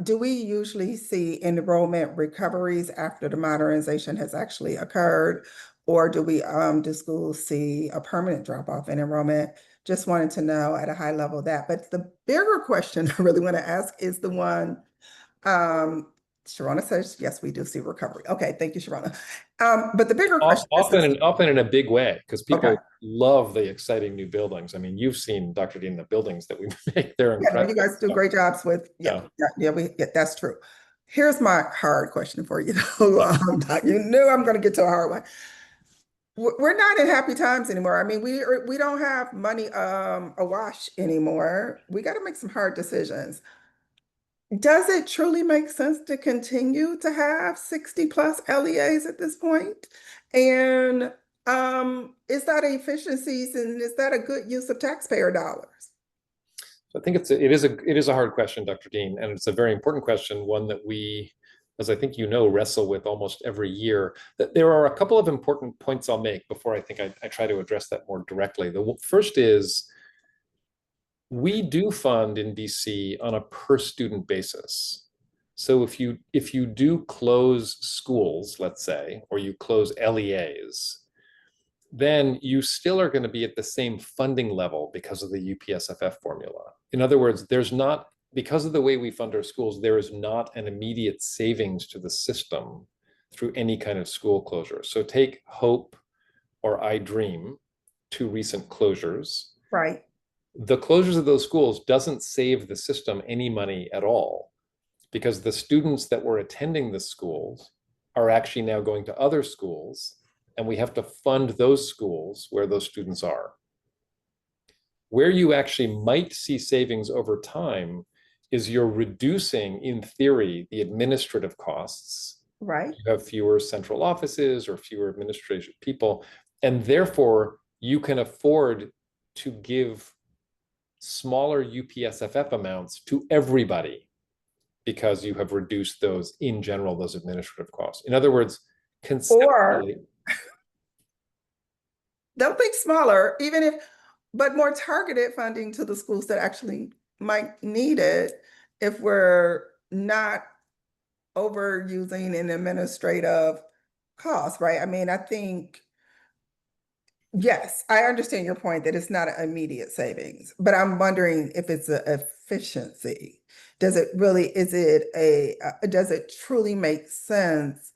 do we usually see enrollment recoveries after the modernization has actually occurred? Or do schools see a permanent drop off in enrollment? Just wanted to know at a high level that. But the bigger question I really want to ask is the one, Sharona says, yes, we do see recovery. Okay, thank you, Sharona. But the bigger question often in a big way, because people Okay. love the exciting new buildings. I mean, you've seen, Dr. Dean, the buildings that we make. They're Yeah, no, incredible. you guys do great jobs with, that's true. Here's my hard question for you. You knew I'm going to get to a hard one. We're not in happy times anymore. I mean, we don't have money awash anymore. We got to make some hard decisions. Does it truly make sense to continue to have 60 plus LEAs at this point? And is that efficiencies, and is that a good use of taxpayer dollars? So I think it is a hard question, Dr. Dean, and it's a very important question, one that we, as I think you know, wrestle with almost every year. There are a couple of important points I'll make before I think I try to address that more directly. The first is We do fund in BC on a per student basis. So if you do close schools, let's say, or you close LEAs, then you still are going to be at the same funding level because of the UPSFF formula. In other words, because of the way we fund our schools, there is not an immediate savings to the system through any kind of school closure. So take Hope or iDream, two recent closures. Right. The closures of those schools doesn't save the system any money at all, because the students that were attending the schools are actually now going to other schools, and we have to fund those schools where those students are. Where you actually might see savings over time is you're reducing, in theory, the administrative costs. Right. You have fewer central offices or fewer administrative people, and therefore you can afford to give smaller UPSFF amounts to everybody because you have reduced those, in general, those administrative costs. In other words, conceptually, don't think smaller, but more targeted funding to the schools that actually might need it if we're not overusing an administrative cost, right? I mean, I think, yes, I understand your point that it's not an immediate savings, but I'm wondering if it's an efficiency. Does it truly make sense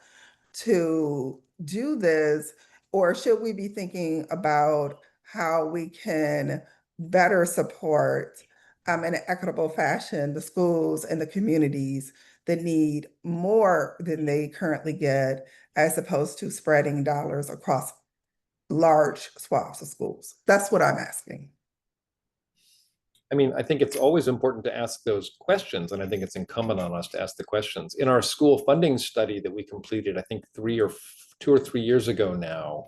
to do this? Or should we be thinking about how we can better support in an equitable fashion the schools and the communities that need more than they currently get, as opposed to spreading dollars across large swaths of schools? That's what I'm asking. I mean, I think it's always important to ask those questions, and I think it's incumbent on us to ask the questions. In our school funding study that we completed, I think 2 or 3 years ago now,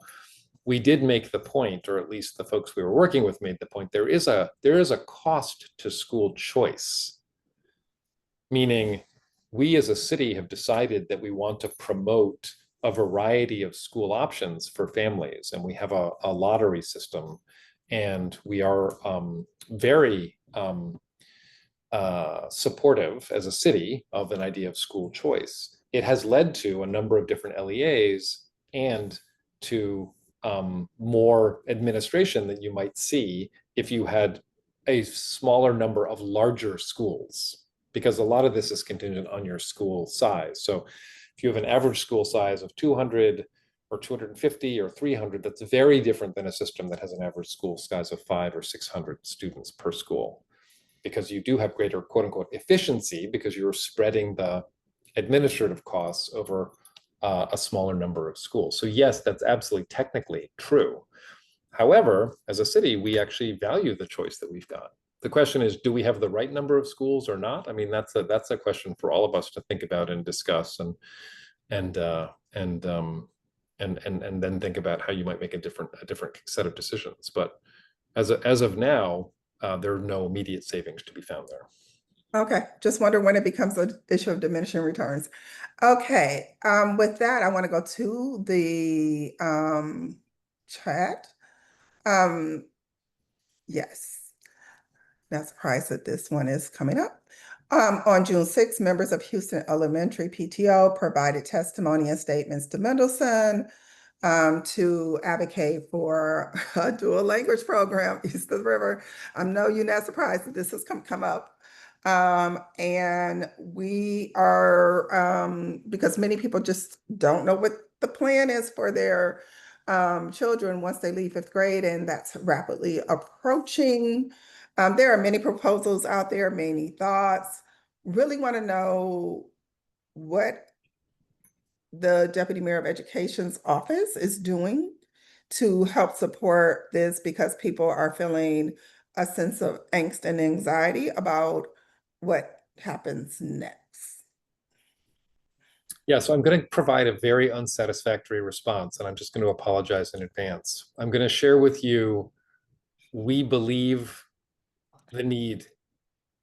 we did make the point, or at least the folks we were working with made the point, there is a cost to school choice. Meaning, we as a city have decided that we want to promote a variety of school options for families, and we have a lottery system, and we are very supportive as a city of an idea of school choice. It has led to a number of different LEAs and to more administration that you might see if you had a smaller number of larger schools, because a lot of this is contingent on your school size. So if you have an average school size of 200 or 250 or 300, that's very different than a system that has an average school size of 500 or 600 students per school, because you do have greater quote unquote efficiency because you're spreading the administrative costs over a smaller number of schools. So yes, that's absolutely technically true. However, as a city, we actually value the choice that we've got. The question is, do we have the right number of schools or not? I mean, that's a question for all of us to think about and discuss, and then think about how you might make a different set of decisions. But as of now, there are no immediate savings to be found there. Okay, just wonder when it becomes an issue of diminishing returns. Okay, with that, I want to go to the chat. Yes, not surprised that this one is coming up. On June 6th, members of Houston Elementary PTO provided testimony and statements to Mendelssohn to advocate for a dual language program east of the river. I know you're not surprised that this has come up. And we are, because many people just don't know what the plan is for their children once they leave 5th grade, and that's rapidly approaching. There are many proposals out there, many thoughts. Really want to know what the Deputy Mayor of Education's office is doing to help support this, because people are feeling a sense of angst and anxiety about what happens next. Yeah, so I'm going to provide a very unsatisfactory response, and I'm just going to apologize in advance. I'm going to share with you, we believe the need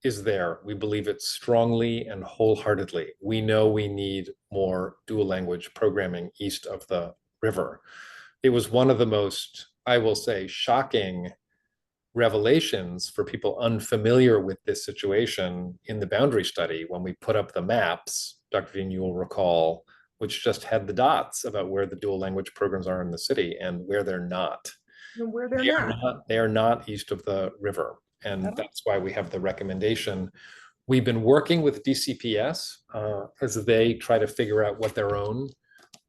is there. We believe it strongly and wholeheartedly. We know we need more dual language programming east of the river. It was one of the most, I will say, shocking revelations for people unfamiliar with this situation in the boundary study when we put up the maps, Dr. Dean, you will recall, which just had the dots about where the dual language programs are in the city and where they're not. And where they're not. They are not east of the river. And Oh. that's why we have the recommendation. We've been working with DCPS as they try to figure out what their own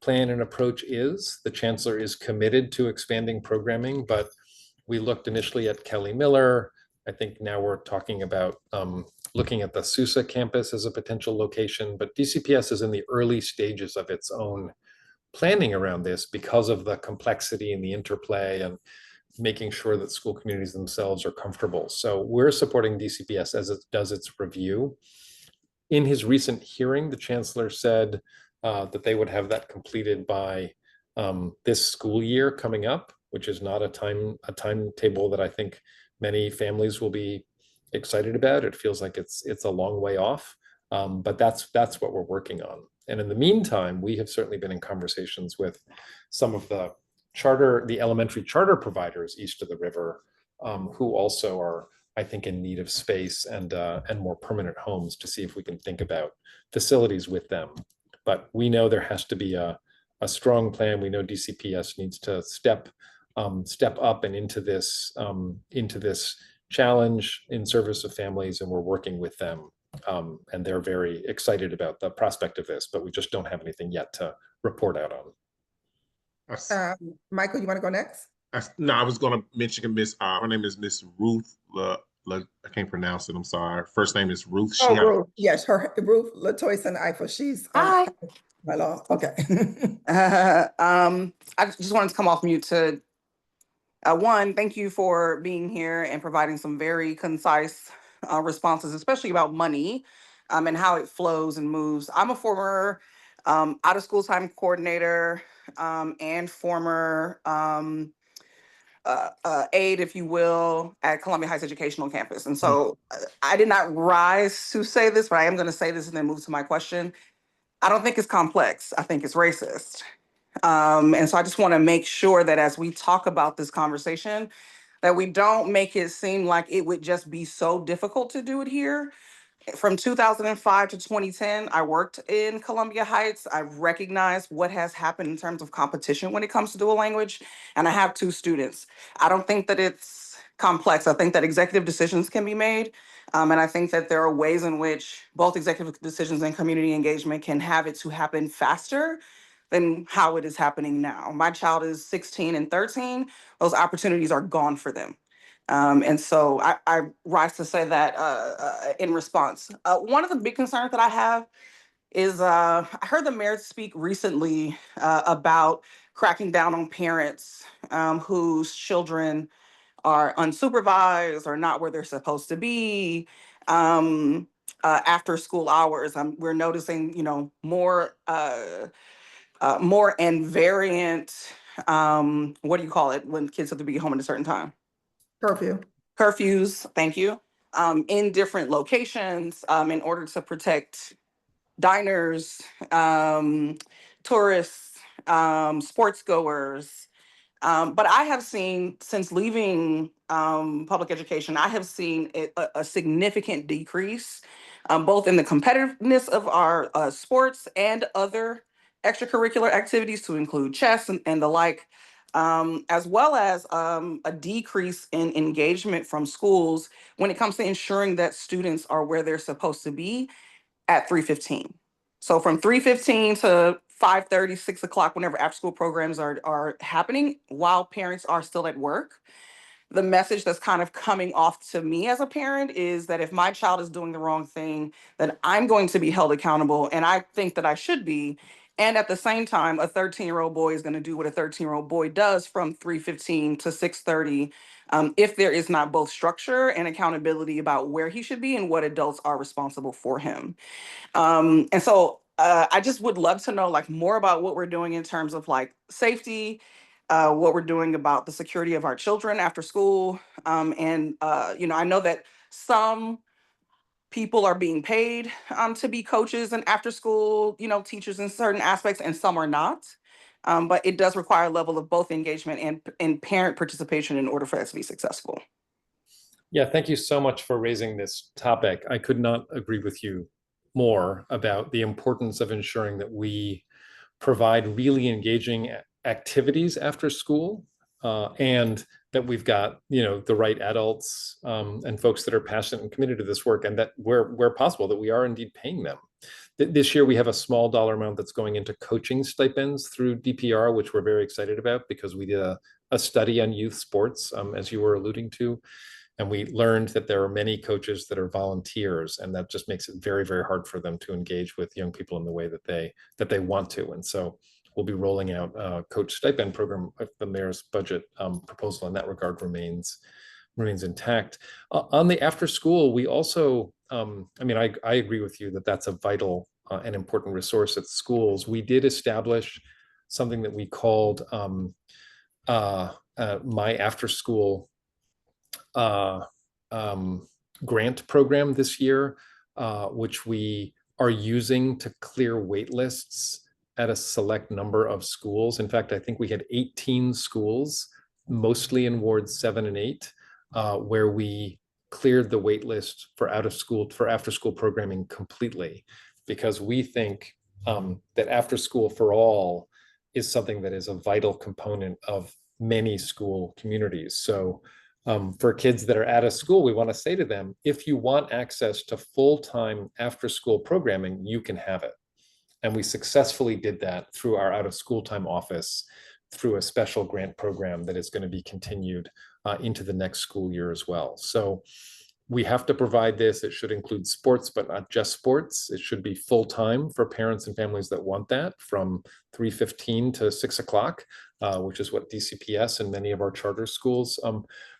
plan and approach is. The chancellor is committed to expanding programming, but we looked initially at Kelly Miller. I think now we're talking about looking at the Sousa campus as a potential location, but DCPS is in the early stages of its own planning around this because of the complexity and the interplay and making sure that school communities themselves are comfortable. So we're supporting DCPS as it does its review. In his recent hearing, the chancellor said that they would have that completed by this school year coming up, which is not a timetable that I think many families will be excited about. It feels like it's a long way off, but that's what we're working on. And in the meantime, we have certainly been in conversations with some of the elementary charter providers east of the river, who also are, I think, in need of space and more permanent homes to see if we can think about facilities with them. But we know there has to be a strong plan. We know DCPS needs to step up and into this challenge in service of families, and we're working with them. And they're very excited about the prospect of this, but we just don't have anything yet to report out on. Michael, you want to go next? No, I was going to mention Miss. Her name is Miss Ruth. I can't pronounce it. I'm sorry. First name is Ruth. Ruth. Yes, Ruth Latoyson Eiffel. She's Hi. Hello. Okay. I just wanted to come off mute to one, thank you for being here and providing some very concise responses, especially about money and how it flows and moves. I'm a former out of school time coordinator and former aide, if you will, at Columbia Heights Educational Campus. And so I did not rise to say this, but I am going to say this and then move to my question. I don't think it's complex. I think it's racist. And so I just want to make sure that as we talk about this conversation, that we don't make it seem like it would just be so difficult to do it here. From 2005 to 2010, I worked in Columbia Heights. I recognized what has happened in terms of competition when it comes to dual language, and I have 2 students. I don't think that it's complex. I think that executive decisions can be made, and I think that there are ways in which both executive decisions and community engagement can have it to happen faster than how it is happening now. My child is 16 and 13. Those opportunities are gone for them. And so I rise to say that in response. One of the big concerns that I have is I heard the mayor speak recently about cracking down on parents whose children are unsupervised or not where they're supposed to be after school hours. We're noticing, more and variant, what do you call it when kids have to be home at a certain time? Curfews, thank you, in different locations in order to protect diners, tourists, sports goers. But I have seen, since leaving public education, I have seen a significant decrease, both in the competitiveness of our sports and other extracurricular activities, to include chess and the like, as well as a decrease in engagement from schools when it comes to ensuring that students are where they're supposed to be at 3:15. So from 3:15 to 5:30, 6 o'clock, whenever after school programs are happening, while parents are still at work, the message that's kind of coming off to me as a parent is that if my child is doing the wrong thing, then I'm going to be held accountable, and I think that I should be. And at the same time, a 13-year-old boy is going to do what a 13-year-old boy does from 3:15 to 6:30, if there is not both structure and accountability about where he should be and what adults are responsible for him. And so I just would love to know more about what we're doing in terms of safety, what we're doing about the security of our children after school. And I know that some people are being paid to be coaches and after school, teachers in certain aspects, and some are not. But it does require a level of both engagement and parent participation in order for that to be successful. Yeah, thank you so much for raising this topic. I could not agree with you more about the importance of ensuring that we provide really engaging activities after school, and that we've got, the right adults, and folks that are passionate and committed to this work, and that where possible, that we are indeed paying them. This year, we have a small dollar amount that's going into coaching stipends through DPR, which we're very excited about because we did a study on youth sports, as you were alluding to. And we learned that there are many coaches that are volunteers, and that just makes it very, very hard for them to engage with young people in the way that they want to. And so we'll be rolling out a coach stipend program if the mayor's budget proposal in that regard remains intact. On the after school, we also, I agree with you that that's a vital and important resource at schools. We did establish something that we called my after school grant program this year, which we are using to clear wait lists at a select number of schools. In fact, I think we had 18 schools, mostly in wards 7 and 8, where we cleared the wait list for after school programming completely, because we think that after school for all is something that is a vital component of many school communities. So for kids that are out of school, we want to say to them, if you want access to full-time after-school programming, you can have it. And we successfully did that through our out-of-school time office, through a special grant program that is going to be continued into the next school year as well. So we have to provide this. It should include sports, but not just sports. It should be full-time for parents and families that want that, from 3:15 to 6 o'clock, which is what DCPS and many of our charter schools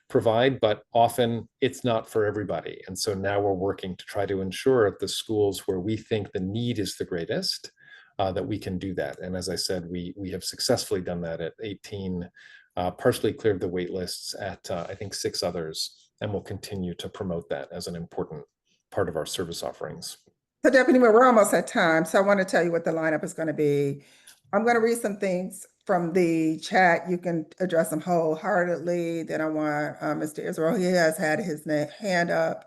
provide, but often it's not for everybody. And so now we're working to try to ensure at the schools where we think the need is the greatest, that we can do that. And as I said, we have successfully done that at 18, partially cleared the wait lists at I think 6 others, and we'll continue to promote that as an important part of our service offerings. So Deputy Mayor, we're almost at time, so I want to tell you what the lineup is going to be. I'm going to read some things from the chat. You can address them wholeheartedly. Then I want Mr. Israel, he has had his hand up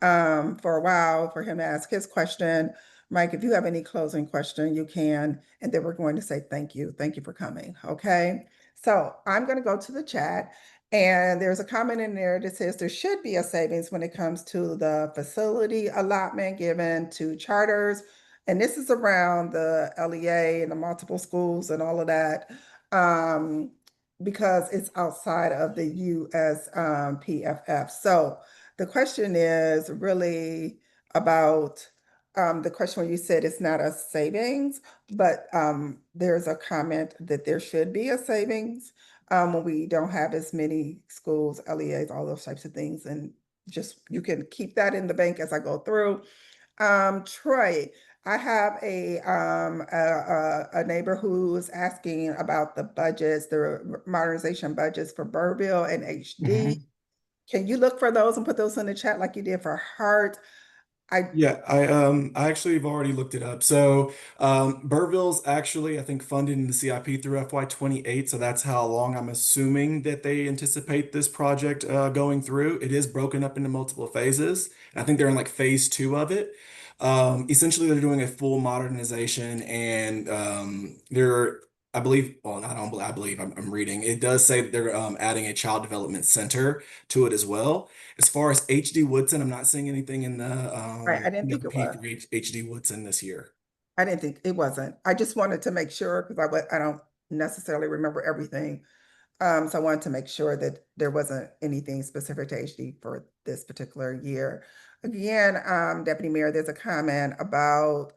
for a while for him to ask his question. Mike, if you have any closing question, you can, and then we're going to say thank you. Thank you for coming, okay? So I'm going to go to the chat, and there's a comment in there that says there should be a savings when it comes to the facility allotment given to charters. And this is around the LEA and the multiple schools and all of that, because it's outside of the USPFF. So the question is really about the question where you said it's not a savings, but there's a comment that there should be a savings when we don't have as many schools, LEAs, all those types of things. And just, you can keep that in the bank as I go through. Troy, I have a neighbor who's asking about the budgets, the modernization budgets for Burville and HD. Can you look for those and put those in the chat like you did for Hart? Yeah, I actually have already looked it up. So Burville's actually, I think, funded in the CIP through FY28. So that's how long I'm assuming that they anticipate this project going through. It is broken up into multiple phases. And I think they're in like phase 2 of it. Essentially, they're doing a full modernization, and they're, I believe, well, not I believe, I'm reading. It does say that they're adding a child development center to it as well. As far as HD Woodson, I'm not seeing anything in the Right, I didn't think it was. P3 HD Woodson this year. I didn't think it wasn't. I just wanted to make sure because I don't necessarily remember everything. So I wanted to make sure that there wasn't anything specific to HD for this particular year. Again, Deputy Mayor, there's a comment about,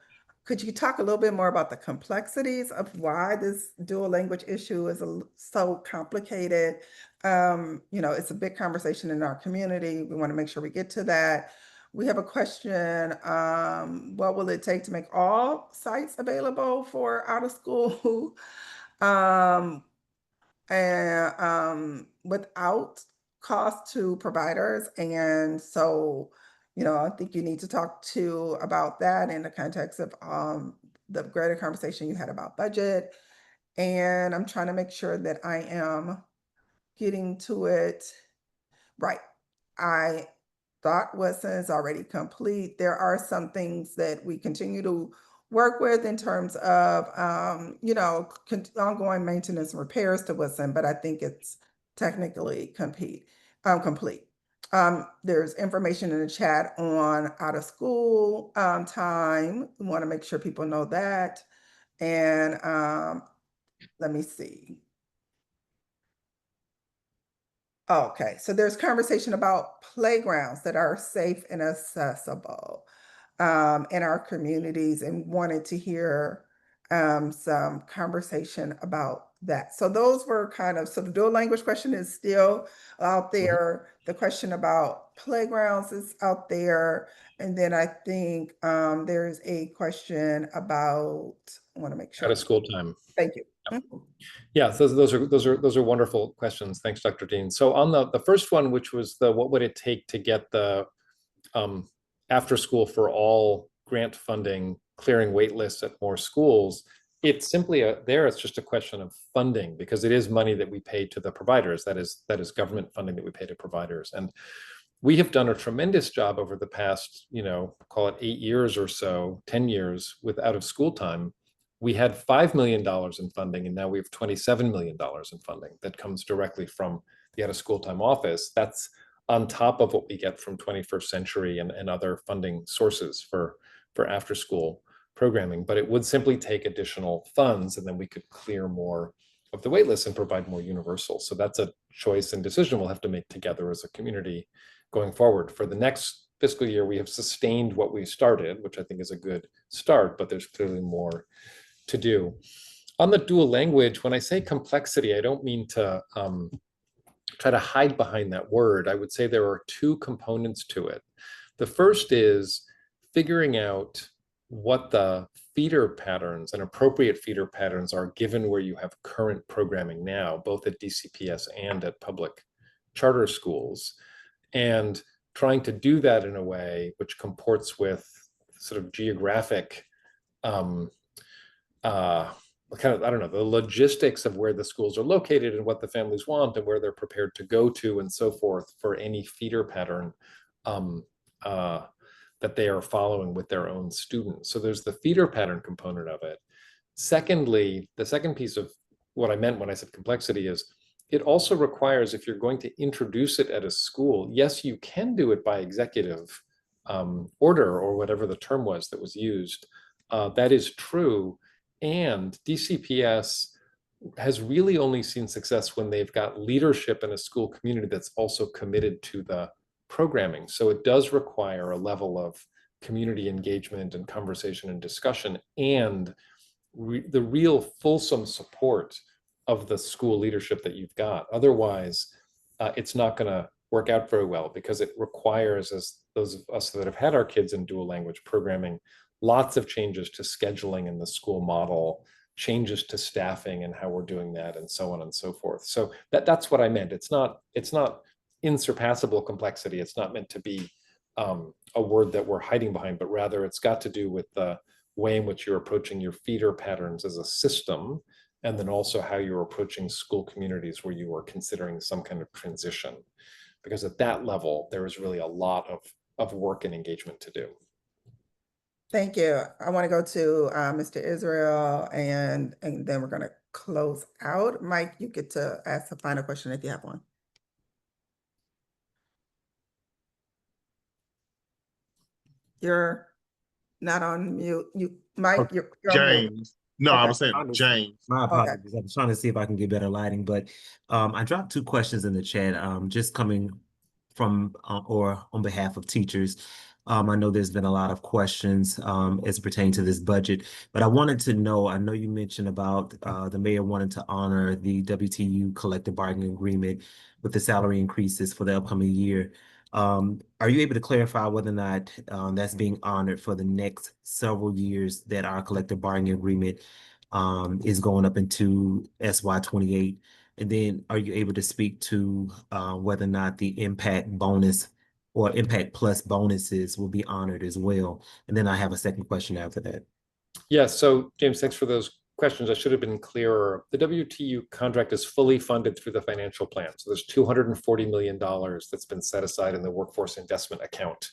could you talk a little bit more about the complexities of why this dual language issue is so complicated? It's a big conversation in our community. We want to make sure we get to that. We have a question, what will it take to make all sites available for out of school? And without cost to providers. And so, I think you need to talk about that in the context of the greater conversation you had about budget. And I'm trying to make sure that I am getting to it right. I thought is already complete. There are some things that we continue to work with in terms of, you know, ongoing maintenance and repairs to Wilson, but I think it's technically complete. There's information in the chat on out of school time. We want to make sure people know that. And let me see. Okay, so there's conversation about playgrounds that are safe and accessible in our communities, and wanted to hear some conversation about that. So those were kind of, so the dual language question is still out there. The question about playgrounds is out there. And then I think there's a question about, I want to make sure. Out of school time. Thank you. Yeah, those are wonderful questions. Thanks, Dr. Dean. So on the first one, which was the what would it take to get the after school for all grant funding, clearing wait lists at more schools, it's simply it's just a question of funding, because it is money that we pay to the providers. That is government funding that we pay to providers. And we have done a tremendous job over the past, you know, call it 8 years or so, 10 years with out of school time. We had $5 million in funding, and now we have $27 million in funding that comes directly from the out of school time office. That's on top of what we get from 21st Century and other funding sources for after school programming. But it would simply take additional funds, and then we could clear more of the waitlist and provide more universal. So that's a choice and decision we'll have to make together as a community going forward. For the next fiscal year, we have sustained what we started, which I think is a good start, but there's clearly more to do. On the dual language, when I say complexity, I don't mean to try to hide behind that word. I would say there are two components to it. The first is figuring out what the feeder patterns and appropriate feeder patterns are given where you have current programming now, both at DCPS and at public charter schools, and trying to do that in a way which comports with sort of geographic kind of, I don't know, the logistics of where the schools are located and what the families want and where they're prepared to go to and so forth for any feeder pattern that they are following with their own students. So there's the feeder pattern component of it. Secondly, the second piece of what I meant when I said complexity is it also requires, if you're going to introduce it at a school, yes, you can do it by executive order or whatever the term was that was used. That is true. And DCPS has really only seen success when they've got leadership in a school community that's also committed to the programming. So it does require a level of community engagement and conversation and discussion, and the real fulsome support of the school leadership that you've got. Otherwise, it's not going to work out very well, because it requires, as those of us that have had our kids in dual language programming, lots of changes to scheduling in the school model, changes to staffing and how we're doing that, and so on and so forth. So that's what I meant. It's not insurpassable complexity. It's not meant to be a word that we're hiding behind, but rather it's got to do with the way in which you're approaching your feeder patterns as a system, and then also how you're approaching school communities where you are considering some kind of transition. Because at that level, there is really a lot of work and engagement to do. Thank you. I want to go to Mr. Israel, and then we're going to close out. Mike, you get to ask the final question if you have one. You're not on mute. Mike, you're on mute. James. No, Okay. I was saying James. My apologies. I was trying to see if I can get better lighting, but I dropped 2 questions in the chat, just coming from or on behalf of teachers. I know there's been a lot of questions as pertaining to this budget, but I wanted to know, I know you mentioned about the mayor wanting to honor the WTU collective bargaining agreement with the salary increases for the upcoming year. Are you able to clarify whether or not that's being honored for the next several years that our collective bargaining agreement is going up into SY28? And then are you able to speak to whether or not the impact bonus or impact plus bonuses will be honored as well? And then I have a second question after that. Yeah, so James, thanks for those questions, I should have been clearer. The WTU contract is fully funded through the financial plan. So there's $240 million that's been set aside in the workforce investment account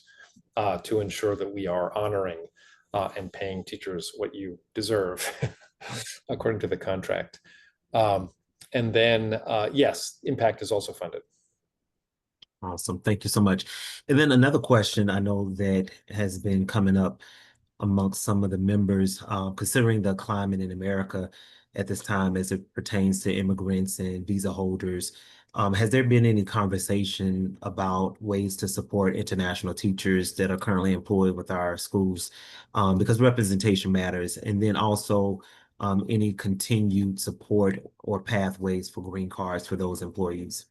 to ensure that we are honoring and paying teachers what you deserve according to the contract. And then, yes, impact is also funded. Awesome. Thank you so much. And then another question I know that has been coming up amongst some of the members, considering the climate in America at this time as it pertains to immigrants and visa holders. Has there been any conversation about ways to support international teachers that are currently employed with our schools? Because representation matters. And then also any continued support or pathways for green cards for those employees?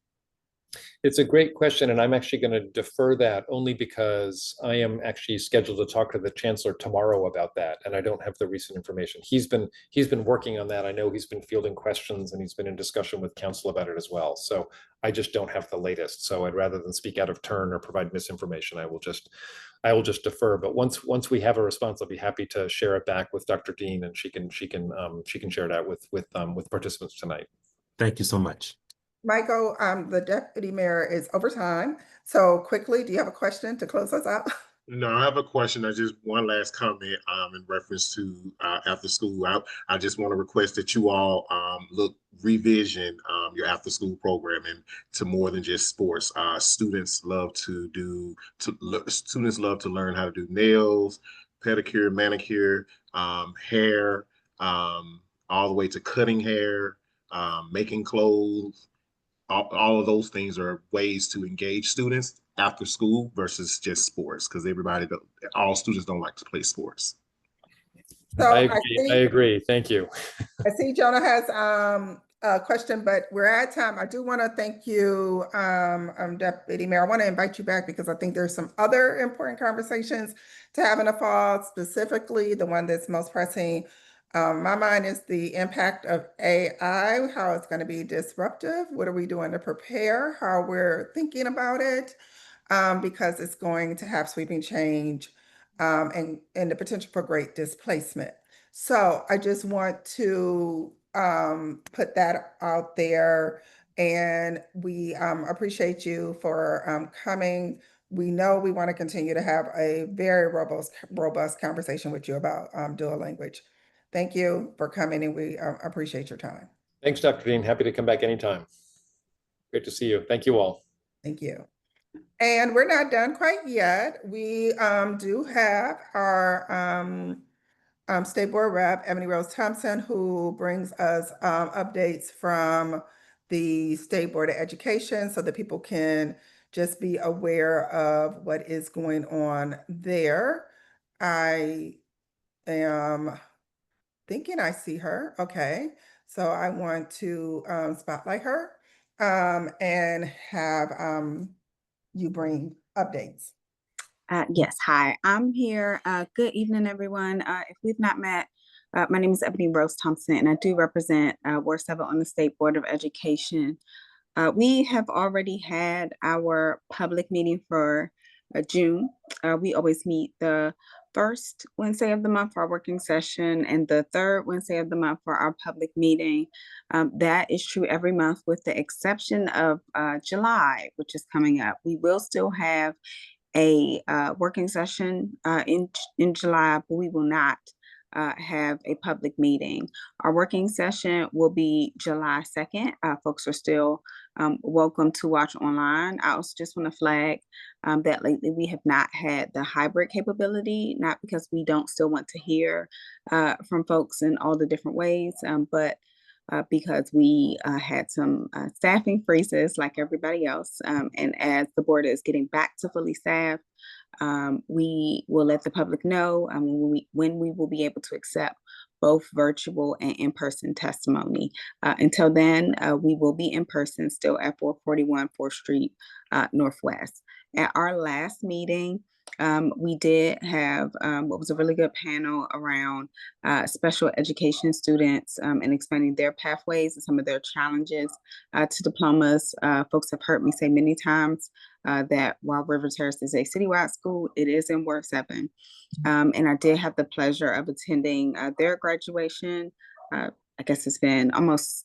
It's a great question, and I'm actually going to defer that only because I am actually scheduled to talk to the chancellor tomorrow about that, and I don't have the recent information. He's been working on that. I know he's been fielding questions, and he's been in discussion with council about it as well. So I just don't have the latest. So I'd rather than speak out of turn or provide misinformation, I will just defer. But once we have a response, I'll be happy to share it back with Dr. Dean, and she can share it out with participants tonight. Thank you so much. Michael, the deputy mayor is over time. So quickly, do you have a question to close us out? No, I have a question. I just one last comment in reference to after school. I just want to request that you all revision your after school programming to more than just sports. Students love to learn how to do nails, pedicure, manicure, hair, all the way to cutting hair, making clothes. All of those things are ways to engage students after school versus just sports, because all students don't like to play sports. So I agree. Thank you. I see Jonah has a question, but we're at time. I do want to thank you, Deputy Mayor. I want to invite you back because I think there's some other important conversations to have in the fall, specifically the one that's most pressing. My mind is the impact of AI, how it's going to be disruptive. What are we doing to prepare? How we're thinking about it, because it's going to have sweeping change and the potential for great displacement. So I just want to put that out there, and we appreciate you for coming. We know we want to continue to have a very robust conversation with you about dual language. Thank you for coming, and we appreciate your time. Thanks, Dr. Dean. Happy to come back anytime. Great to see you. Thank you all. Thank you. And we're not done quite yet. We do have our State Board Rep, Eboni-Rose Thompson, who brings us updates from the State Board of Education so that people can just be aware of what is going on there. I am thinking I see her. Okay. So I want to spotlight her and have you bring updates. Yes, hi, I'm here. Good evening, everyone. If we've not met, my name is Eboni-Rose Thompson, and I do represent Ward 7 on the State Board of Education. We have already had our public meeting for June. We always meet the first Wednesday of the month for our working session and the third Wednesday of the month for our public meeting. That is true every month with the exception of July, which is coming up. We will still have a working session in July, but we will not have a public meeting. Our working session will be July 2nd. Folks are still welcome to watch online. I also just want to flag that lately we have not had the hybrid capability, not because we don't still want to hear from folks in all the different ways, but because we had some staffing freezes like everybody else. And as the board is getting back to fully staffed, we will let the public know when we will be able to accept both virtual and in-person testimony. Until then, we will be in person still at 441 4th Street Northwest. At our last meeting, we did have what was a really good panel around special education students and expanding their pathways and some of their challenges to diplomas. Folks have heard me say many times that while River Terrace is a citywide school, it is in Ward 7. And I did have the pleasure of attending their graduation I guess it's been almost,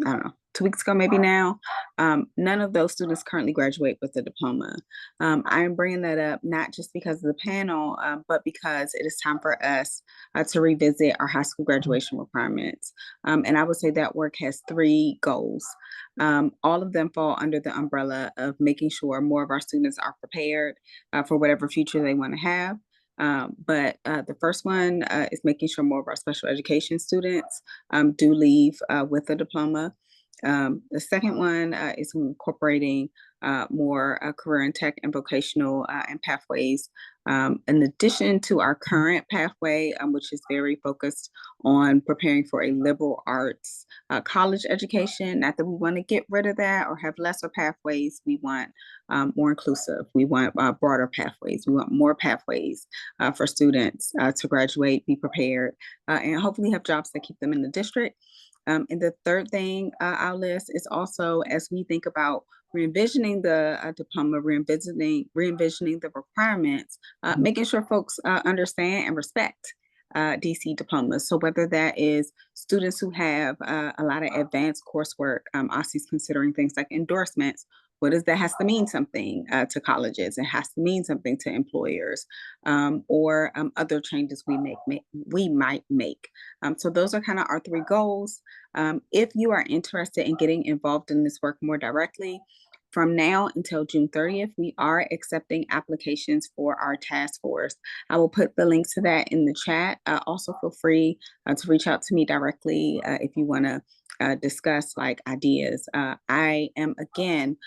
I don't know, 2 weeks ago, maybe now. None of those students currently graduate with a diploma. I am bringing that up not just because of the panel, but because it is time for us to revisit our high school graduation requirements. And I would say that work has 3 goals. All of them fall under the umbrella of making sure more of our students are prepared for whatever future they want to have. But the first one is making sure more of our special education students do leave with a diploma. The second one is incorporating more career and tech and vocational and pathways. In addition to our current pathway, which is very focused on preparing for a liberal arts college education. Not that we want to get rid of that or have lesser pathways. We want more inclusive. We want broader pathways. We want more pathways for students to graduate, be prepared, and hopefully have jobs that keep them in the district. And the third thing I'll list is also as we think about re-envisioning the diploma, re-envisioning the requirements, making sure folks understand and respect DC diplomas. So whether that is students who have a lot of advanced coursework, OSCE's considering things like endorsements. What does that has to mean something to colleges? It has to mean something to employers or other changes we might make. So those are kind of our 3 goals. If you are interested in getting involved in this work more directly, from now until June 30th, we are accepting applications for our task force. I will put the link to that in the chat. Also feel free to reach out to me directly if you want to discuss like ideas. I am again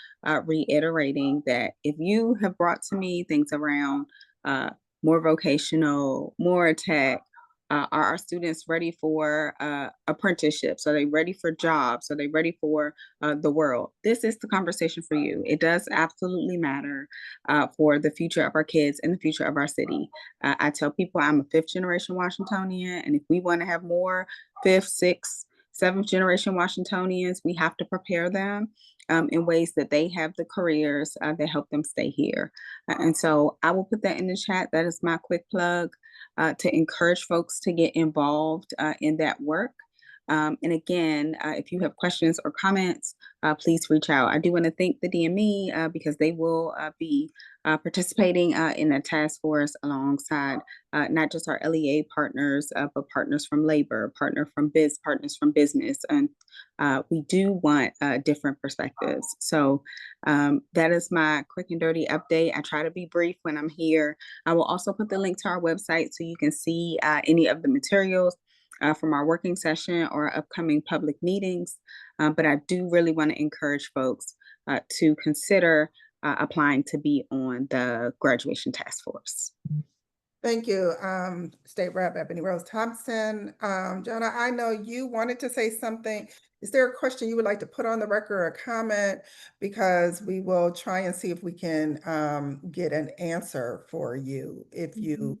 reiterating that if you have brought to me things around more vocational, more tech, are our students ready for apprenticeships? Are they ready for jobs? Are they ready for the world? This is the conversation for you. It does absolutely matter for the future of our kids and the future of our city. I tell people I'm a 5th generation Washingtonian, and if we want to have more 5th, 6th, 7th generation Washingtonians, we have to prepare them in ways that they have the careers that help them stay here. And so I will put that in the chat. That is my quick plug to encourage folks to get involved in that work. And again, if you have questions or comments, please reach out. I do want to thank the DME because they will be participating in a task force alongside not just our LEA partners, but partners from labor, partners from business. And we do want different perspectives. So that is my quick and dirty update. I try to be brief when I'm here. I will also put the link to our website so you can see any of the materials from our working session or upcoming public meetings. But I do really want to encourage folks to consider applying to be on the graduation task force. Thank you, State Rep Eboni-Rose Thompson. Jonah, I know you wanted to say something. Is there a question you would like to put on the record or a comment? Because we will try and see if we can get an answer for you if you,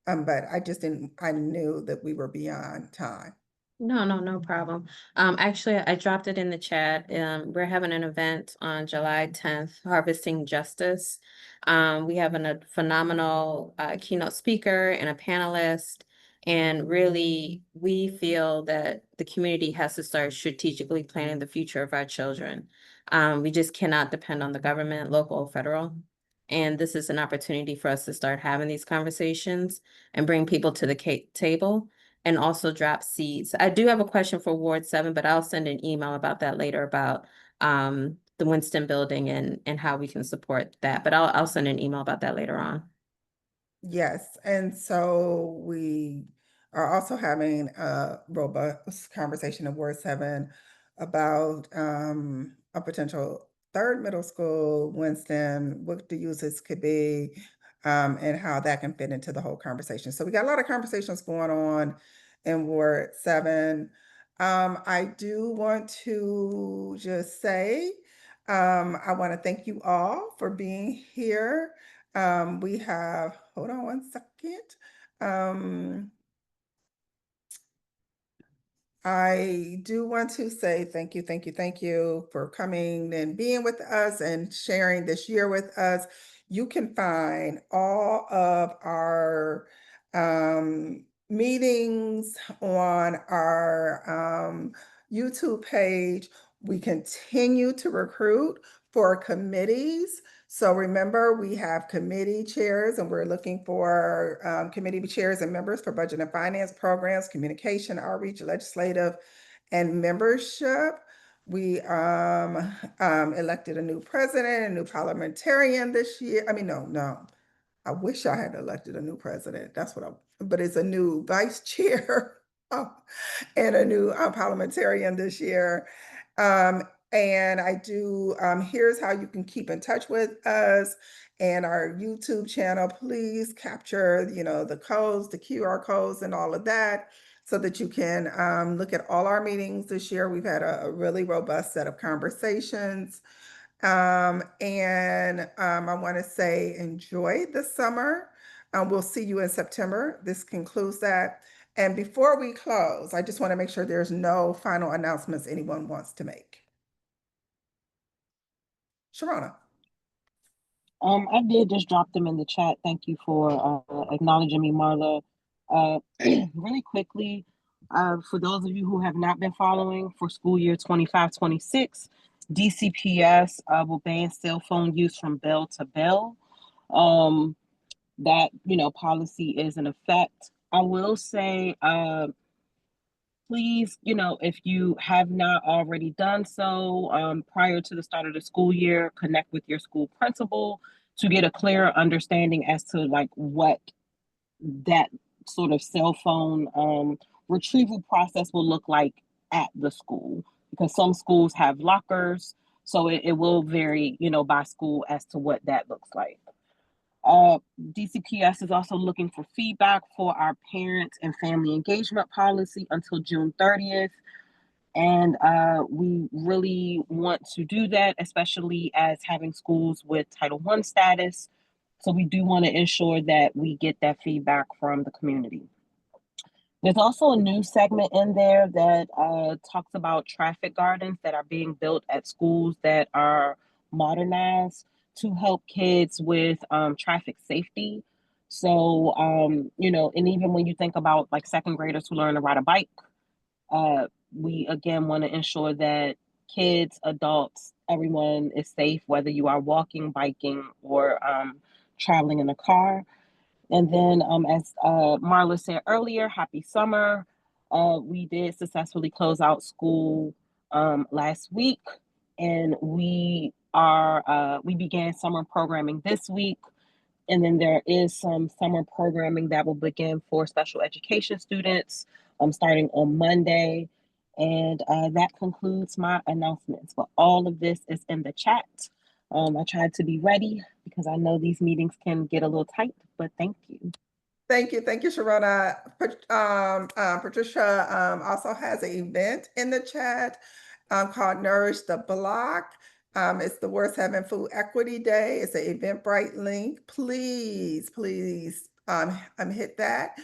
but I knew that we were beyond time. No problem. Actually, I dropped it in the chat. We're having an event on July 10th, Harvesting Justice. We have a phenomenal keynote speaker and a panelist. And really, we feel that the community has to start strategically planning the future of our children. We just cannot depend on the government, local, or federal. And this is an opportunity for us to start having these conversations and bring people to the table. And also drop seeds. I do have a question for Ward 7, but I'll send an email about that later about the Winston building and how we can support that. But I'll send an email about that later on. Yes, and so we are also having a robust conversation in Ward 7 about a potential 3rd middle school, Winston, what the uses could be, and how that can fit into the whole conversation. So we got a lot of conversations going on in Ward 7. I do want to just say, I want to thank you all for being here. We have, hold on one second. I do want to say thank you for coming and being with us and sharing this year with us. You can find all of our meetings on our YouTube page. We continue to recruit for committees. So remember, we have committee chairs, and we're looking for committee chairs and members for budget and finance programs, communication, outreach, legislative, and membership. We elected a new president, a new parliamentarian this year. I mean, no. I wish I had elected a new president. That's what but it's a new vice chair and a new parliamentarian this year. And I do, here's how you can keep in touch with us and our YouTube channel. Please capture, the codes, the QR codes and all of that so that you can look at all our meetings this year. We've had a really robust set of conversations. I want to say enjoy the summer. We'll see you in September. This concludes that. And before we close, I just want to make sure there's no final announcements anyone wants to make. Sharona. I did just drop them in the chat. Thank you for acknowledging me, Marla. Really quickly, for those of you who have not been following, for school year 25-26, DCPS will ban cell phone use from bell to bell. That, policy is in effect. I will say, please, if you have not already done so, prior to the start of the school year, connect with your school principal to get a clearer understanding as to like what that sort of cell phone retrieval process will look like at the school, because some schools have lockers, so it will vary, by school as to what that looks like. DCPS is also looking for feedback for our parents and family engagement policy until June 30th. And we really want to do that, especially as having schools with Title I status. So we do want to ensure that we get that feedback from the community. There's also a new segment in there that talks about traffic gardens that are being built at schools that are modernized to help kids with traffic safety. So, and even when you think about like second graders who learn to ride a bike, we again want to ensure that kids, adults, everyone is safe, whether you are walking, biking, or traveling in a car. And then as Marla said earlier, happy summer. We did successfully close out school last week, and we began summer programming this week. And then there is some summer programming that will begin for special education students starting on Monday. And that concludes my announcements. But all of this is in the chat. I tried to be ready because I know these meetings can get a little tight, but thank you. Thank you, Sharona. Patricia also has an event in the chat called Nourish the Block. It's the Ward 7 Food Equity Day. It's an Eventbrite link. Please hit that.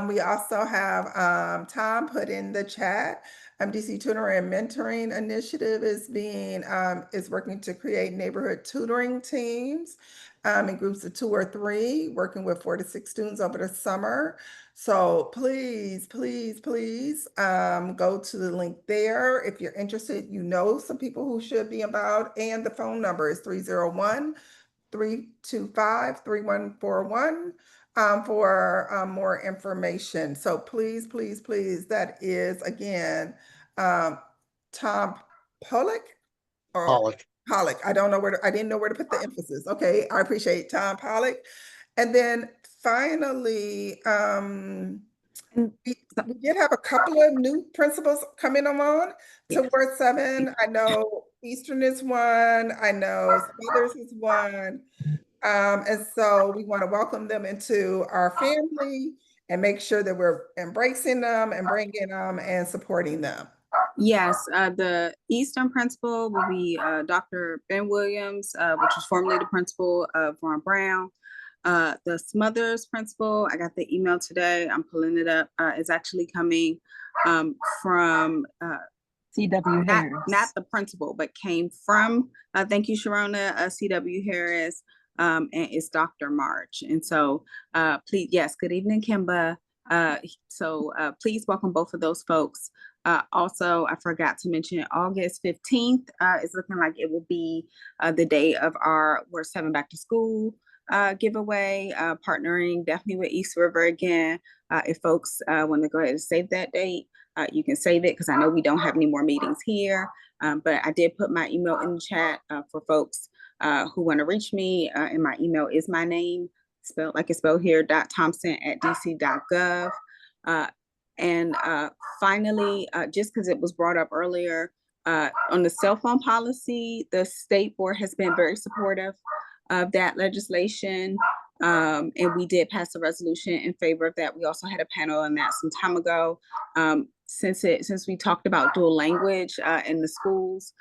We also have Tom put in the chat. DC Tutoring and Mentoring Initiative is working to create neighborhood tutoring teams in groups of 2 or 3, working with 4 to 6 students over the summer. So please go to the link there. If you're interested, some people who should be involved, and the phone number is 301-325-3141 for more information. So please, that is again, Tom Pollock or Pollock. I didn't know where to put the emphasis. Okay, I appreciate Tom Pollock. And then finally, we did have a couple of new principals coming on to Ward 7. I know Eastern is one. I know Smithers is one. And so we want to welcome them into our family and make sure that we're embracing them and bringing them and supporting them. Yes, the Eastern principal will be Dr. Ben Williams, which was formerly the principal of Ron Brown. The Smothers principal, I got the email today, I'm pulling it up, is actually coming from C.W. Harris. Not the principal, but came from, thank you, Sharona, C.W. Harris, and it's Dr. March. And so please, yes, good evening, Kimba. So please welcome both of those folks. Also, I forgot to mention August 15th is looking like it will be the day of our Word 7 Back to School giveaway, partnering definitely with East River again. If folks want to go ahead and save that date, you can save it because I know we don't have any more meetings here. But I did put my email in the chat for folks who want to reach me, and my email is my name, spelled like it's spelled here, .thompson@dc.gov. And finally, just because it was brought up earlier, on the cell phone policy, the state board has been very supportive of that legislation. And we did pass a resolution in favor of that. We also had a panel on that some time ago. Since we talked about dual language in the schools,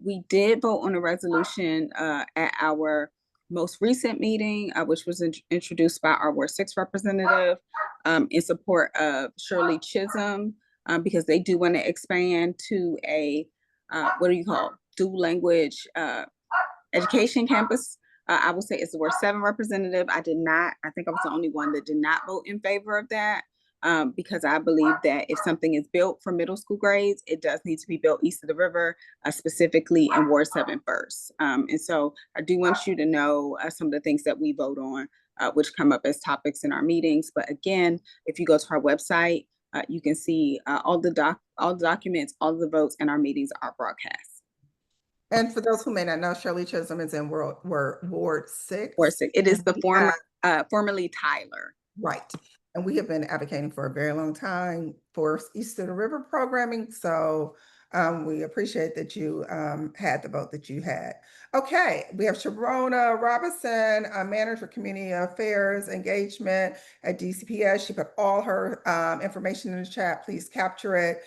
we did vote on a resolution at our most recent meeting, which was introduced by our Ward 6 representative in support of Shirley Chisholm, because they do want to expand to a, dual language education campus. I will say it's the Ward 7 representative. I think I was the only one that did not vote in favor of that. Because I believe that if something is built for middle school grades, it does need to be built east of the river, specifically in Ward 7 first. And so I do want you to know some of the things that we vote on, which come up as topics in our meetings. But again, if you go to our website, you can see all the documents, all the votes, and our meetings are broadcast. And for those who may not know, Shirley Chisholm is in Ward 6. Ward 6. It is the formerly Tyler. Right. And we have been advocating for a very long time for East of the River programming. So we appreciate that you had the vote that you had. Okay, we have Sharona Robinson, Manager of Community Affairs Engagement at DCPS. She put all her information in the chat. Please capture it.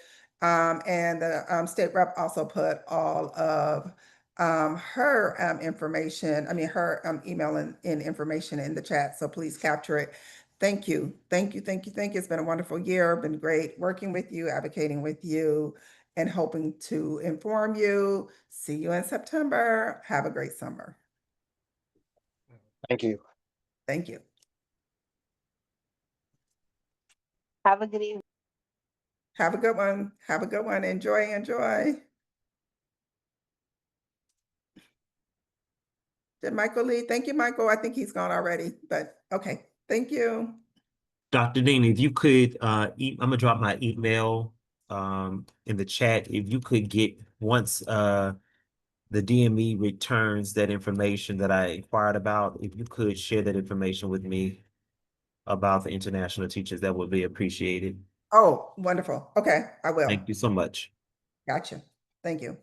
And the state rep also put all of her information, her email and information in the chat. So please capture it. Thank you. Thank you. Thank you. Thank you. It's been a wonderful year. Been great working with you, advocating with you, and hoping to inform you. See you in September. Have a great summer. Thank you. Thank you. Have a good evening. Have a good one. Have a good one. Enjoy, enjoy. Did Michael leave? Thank you, Michael. I think he's gone already, but okay. Thank you. Dr. Dean, if you could, I'm gonna drop my email in the chat. If you could get, once the DME returns that information that I inquired about, if you could share that information with me about the international teachers, that would be appreciated. Oh, wonderful. Okay, I will. Thank you so much. Gotcha. Thank you.